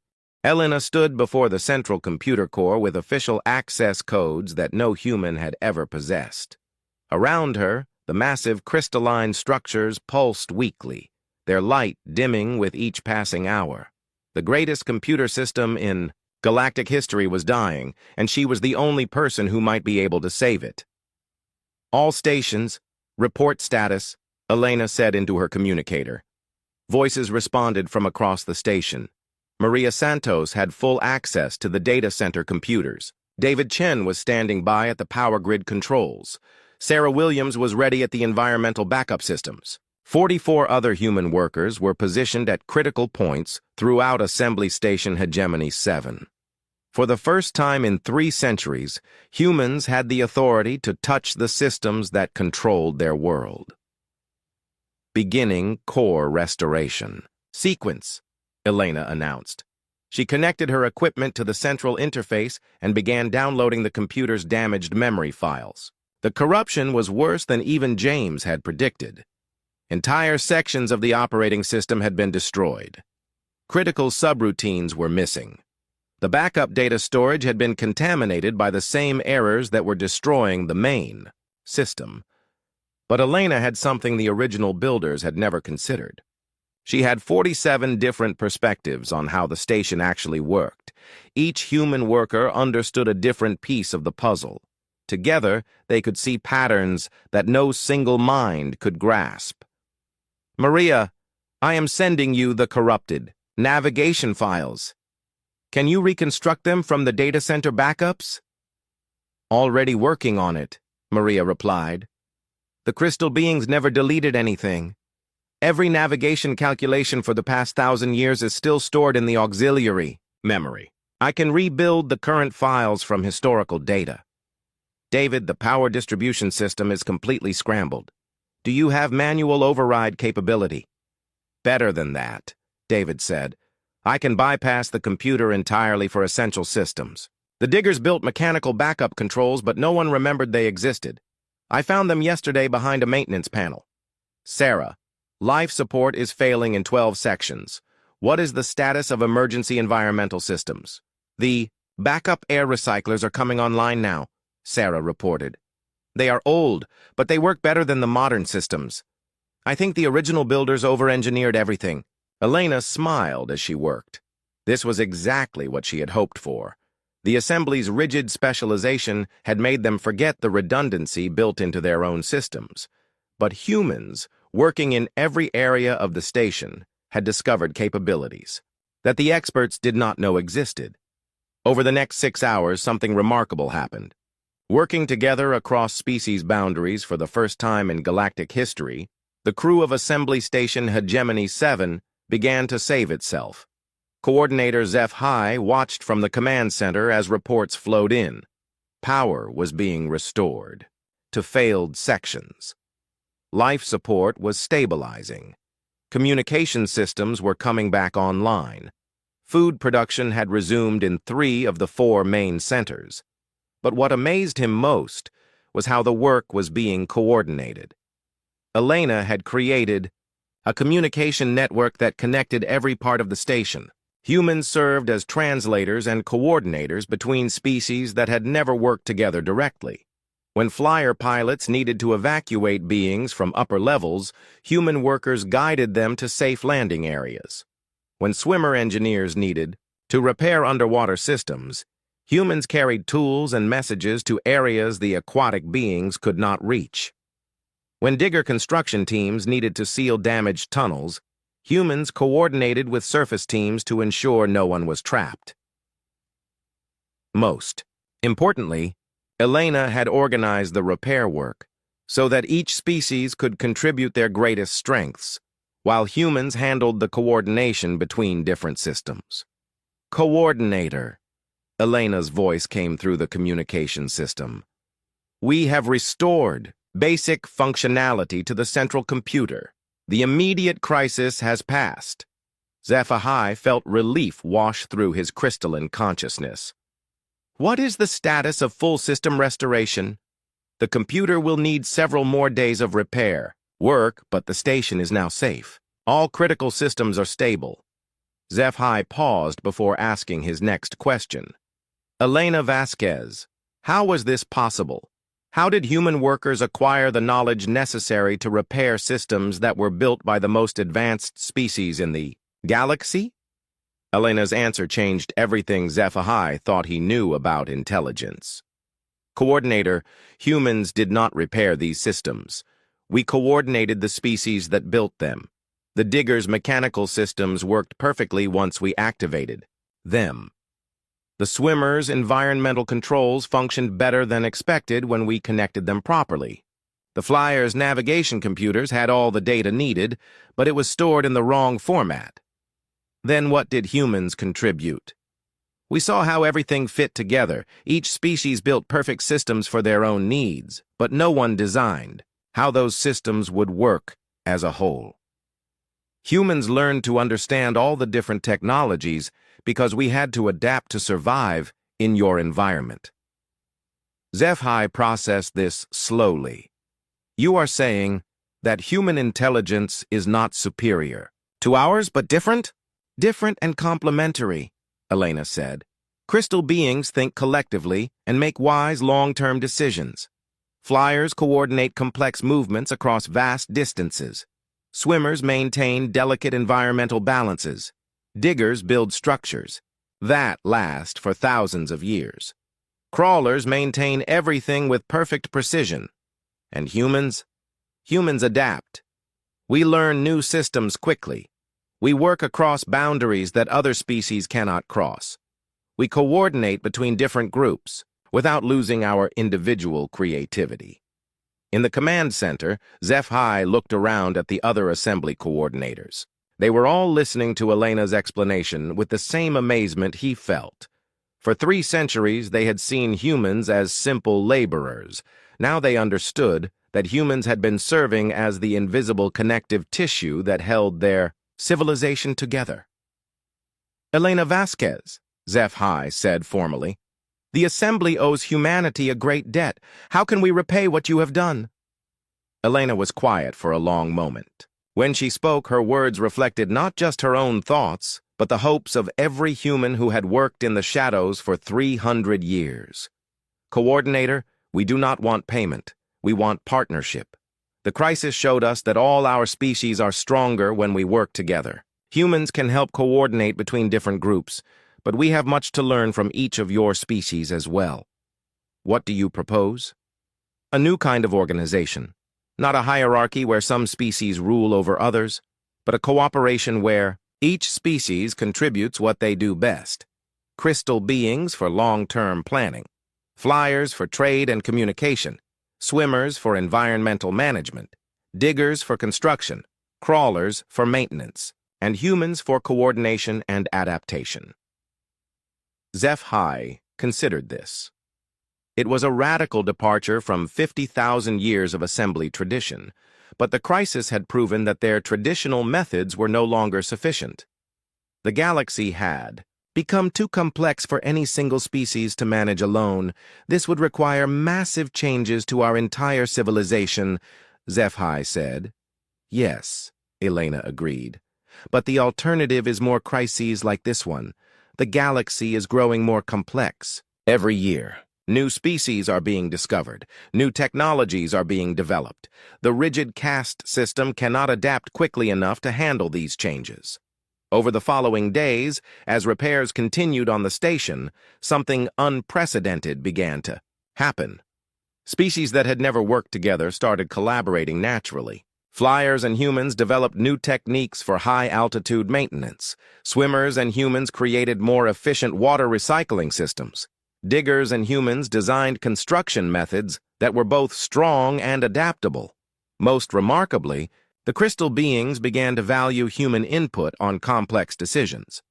Elena stood before the central computer core with official access codes that no human had ever possessed. Around her, the massive crystalline structures pulsed weakly, their light dimming with each passing hour. The greatest computer system in galactic history was dying, and she was the only person who might be able to save it. "All stations, report status," Elena said into her communicator. Voices responded from across the station. Maria Santos had full access to the data center computers. David Chen was standing by at the power grid controls. Sarah Williams was ready at the environmental backup systems. 44 other human workers were positioned at critical points throughout Assembly Station Hegemony 7. For the first time in 3 centuries, humans had the authority to touch the systems that controlled their world. Beginning core restoration. Sequence, Elena announced. She connected her equipment to the central interface and began downloading the computer's damaged memory files. The corruption was worse than even James had predicted. Entire sections of the operating system had been destroyed. Critical subroutines were missing. The backup data storage had been contaminated by the same errors that were destroying the main system. But Elena had something the original builders had never considered. She had 47 different perspectives on how the station actually worked. Each human worker understood a different piece of the puzzle. Together, they could see patterns that no single mind could grasp. Maria, I am sending you the corrupted navigation files. Can you reconstruct them from the data center backups? Already working on it, Maria replied. The crystal beings never deleted anything. Every navigation calculation for the past 1,000 years is still stored in the auxiliary memory. I can rebuild the current files from historical data. David, the power distribution system is completely scrambled. Do you have manual override capability? Better than that, David said. I can bypass the computer entirely for essential systems. The diggers built mechanical backup controls, but no one remembered they existed. I found them yesterday behind a maintenance panel. Sarah, life support is failing in 12 sections. What is the status of emergency environmental systems? The backup air recyclers are coming online now, Sarah reported. They are old, but they work better than the modern systems. I think the original builders over-engineered everything. Elena smiled as she worked. This was exactly what she had hoped for. The Assembly's rigid specialization had made them forget the redundancy built into their own systems. But humans, working in every area of the station, had discovered capabilities that the experts did not know existed. Over the next 6 hours, something remarkable happened. Working together across species boundaries for the first time in galactic history, the crew of Assembly Station Hegemony 7 began to save itself. Coordinator HFY watched from the command center as reports flowed in. Power was being restored to failed sections. Life support was stabilizing. Communication systems were coming back online. Food production had resumed in 3 of the 4 main centers. But what amazed him most was how the work was being coordinated. Elena had created a communication network that connected every part of the station. Humans served as translators and coordinators between species that had never worked together directly. When flyer pilots needed to evacuate beings from upper levels, human workers guided them to safe landing areas. When swimmer engineers needed to repair underwater systems, humans carried tools and messages to areas the aquatic beings could not reach. When digger construction teams needed to seal damaged tunnels, humans coordinated with surface teams to ensure no one was trapped. Most importantly, Elena had organized the repair work so that each species could contribute their greatest strengths, while humans handled the coordination between different systems. Coordinator, Elena's voice came through the communication system. We have restored basic functionality to the central computer. The immediate crisis has passed. HFY felt relief wash through his crystalline consciousness. What is the status of full system restoration? The computer will need several more days of repair, work, but the station is now safe. All critical systems are stable. HFY paused before asking his next question. Elena Vasquez, how was this possible? How did human workers acquire the knowledge necessary to repair systems that were built by the most advanced species in the galaxy? Elena's answer changed everything HFY thought he knew about intelligence. Coordinator, humans did not repair these systems. We coordinated the species that built them. The diggers' mechanical systems worked perfectly once we activated them. The swimmers' environmental controls functioned better than expected when we connected them properly. The flyers' navigation computers had all the data needed, but it was stored in the wrong format. Then what did humans contribute? We saw how everything fit together. Each species built perfect systems for their own needs, but no one designed how those systems would work as a whole. Humans learned to understand all the different technologies because we had to adapt to survive in your environment. HFY processed this slowly. You are saying that human intelligence is not superior to ours, but different? Different and complementary, Elena said. Crystal beings think collectively and make wise long-term decisions. Flyers coordinate complex movements across vast distances. Swimmers maintain delicate environmental balances. Diggers build structures that last for thousands of years. Crawlers maintain everything with perfect precision. And humans adapt. We learn new systems quickly. We work across boundaries that other species cannot cross. We coordinate between different groups without losing our individual creativity. In the command center, HFY looked around at the other assembly coordinators. They were all listening to Elena's explanation with the same amazement he felt. For 3 centuries, they had seen humans as simple laborers. Now they understood that humans had been serving as the invisible connective tissue that held their civilization together. Elena Vasquez, HFY said formally, the Assembly owes humanity a great debt. How can we repay what you have done? Elena was quiet for a long moment. When she spoke, her words reflected not just her own thoughts, but the hopes of every human who had worked in the shadows for 300 years. Coordinator, we do not want payment. We want partnership. The crisis showed us that all our species are stronger when we work together. Humans can help coordinate between different groups, but we have much to learn from each of your species as well. What do you propose? A new kind of organization. Not a hierarchy where some species rule over others, but a cooperation where each species contributes what they do best. Crystal beings for long-term planning. Flyers for trade and communication. Swimmers for environmental management. Diggers for construction. Crawlers for maintenance. And humans for coordination and adaptation. HFY considered this. It was a radical departure from 50,000 years of assembly tradition, but the crisis had proven that their traditional methods were no longer sufficient. The galaxy had become too complex for any single species to manage alone. This would require massive changes to our entire civilization, HFY said. Yes, Elena agreed. But the alternative is more crises like this one. The galaxy is growing more complex. Every year, new species are being discovered. New technologies are being developed. The rigid caste system cannot adapt quickly enough to handle these changes. Over the following days, as repairs continued on the station, something unprecedented began to happen. Species that had never worked together started collaborating naturally. Flyers and humans developed new techniques for high-altitude maintenance. Swimmers and humans created more efficient water recycling systems. Diggers and humans designed construction methods that were both strong and adaptable. Most remarkably, the crystal beings began to value human input on complex decisions.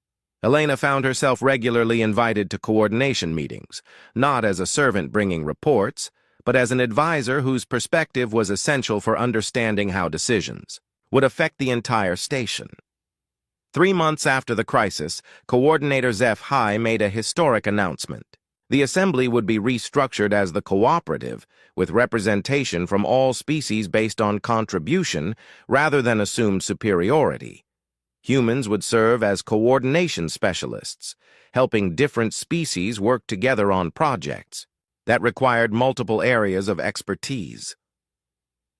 Elena found herself regularly invited to coordination meetings, not as a servant bringing reports, but as an advisor whose perspective was essential for understanding how decisions would affect the entire station. 3 months after the crisis, Coordinator HFY made a historic announcement. The assembly would be restructured as the cooperative, with representation from all species based on contribution rather than assumed superiority. Humans would serve as coordination specialists, helping different species work together on projects that required multiple areas of expertise.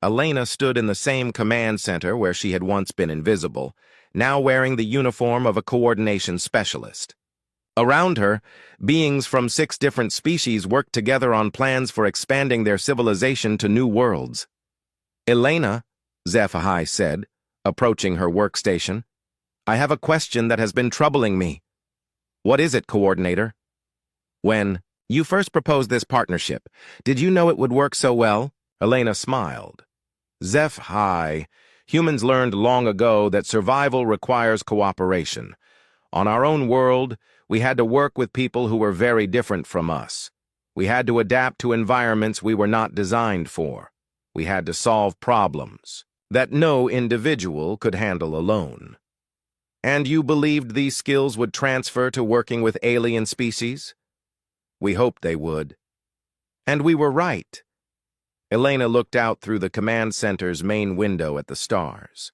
Elena stood in the same command center where she had once been invisible, now wearing the uniform of a coordination specialist. Around her, beings from 6 different species worked together on plans for expanding their civilization to new worlds. Elena, HFY said, approaching her workstation, I have a question that has been troubling me. What is it, Coordinator? When you first proposed this partnership, did you know it would work so well? Elena smiled. HFY, humans learned long ago that survival requires cooperation. On our own world, we had to work with people who were very different from us. We had to adapt to environments we were not designed for. We had to solve problems that no individual could handle alone. And you believed these skills would transfer to working with alien species? We hoped they would. And we were right. Elena looked out through the command center's main window at the stars.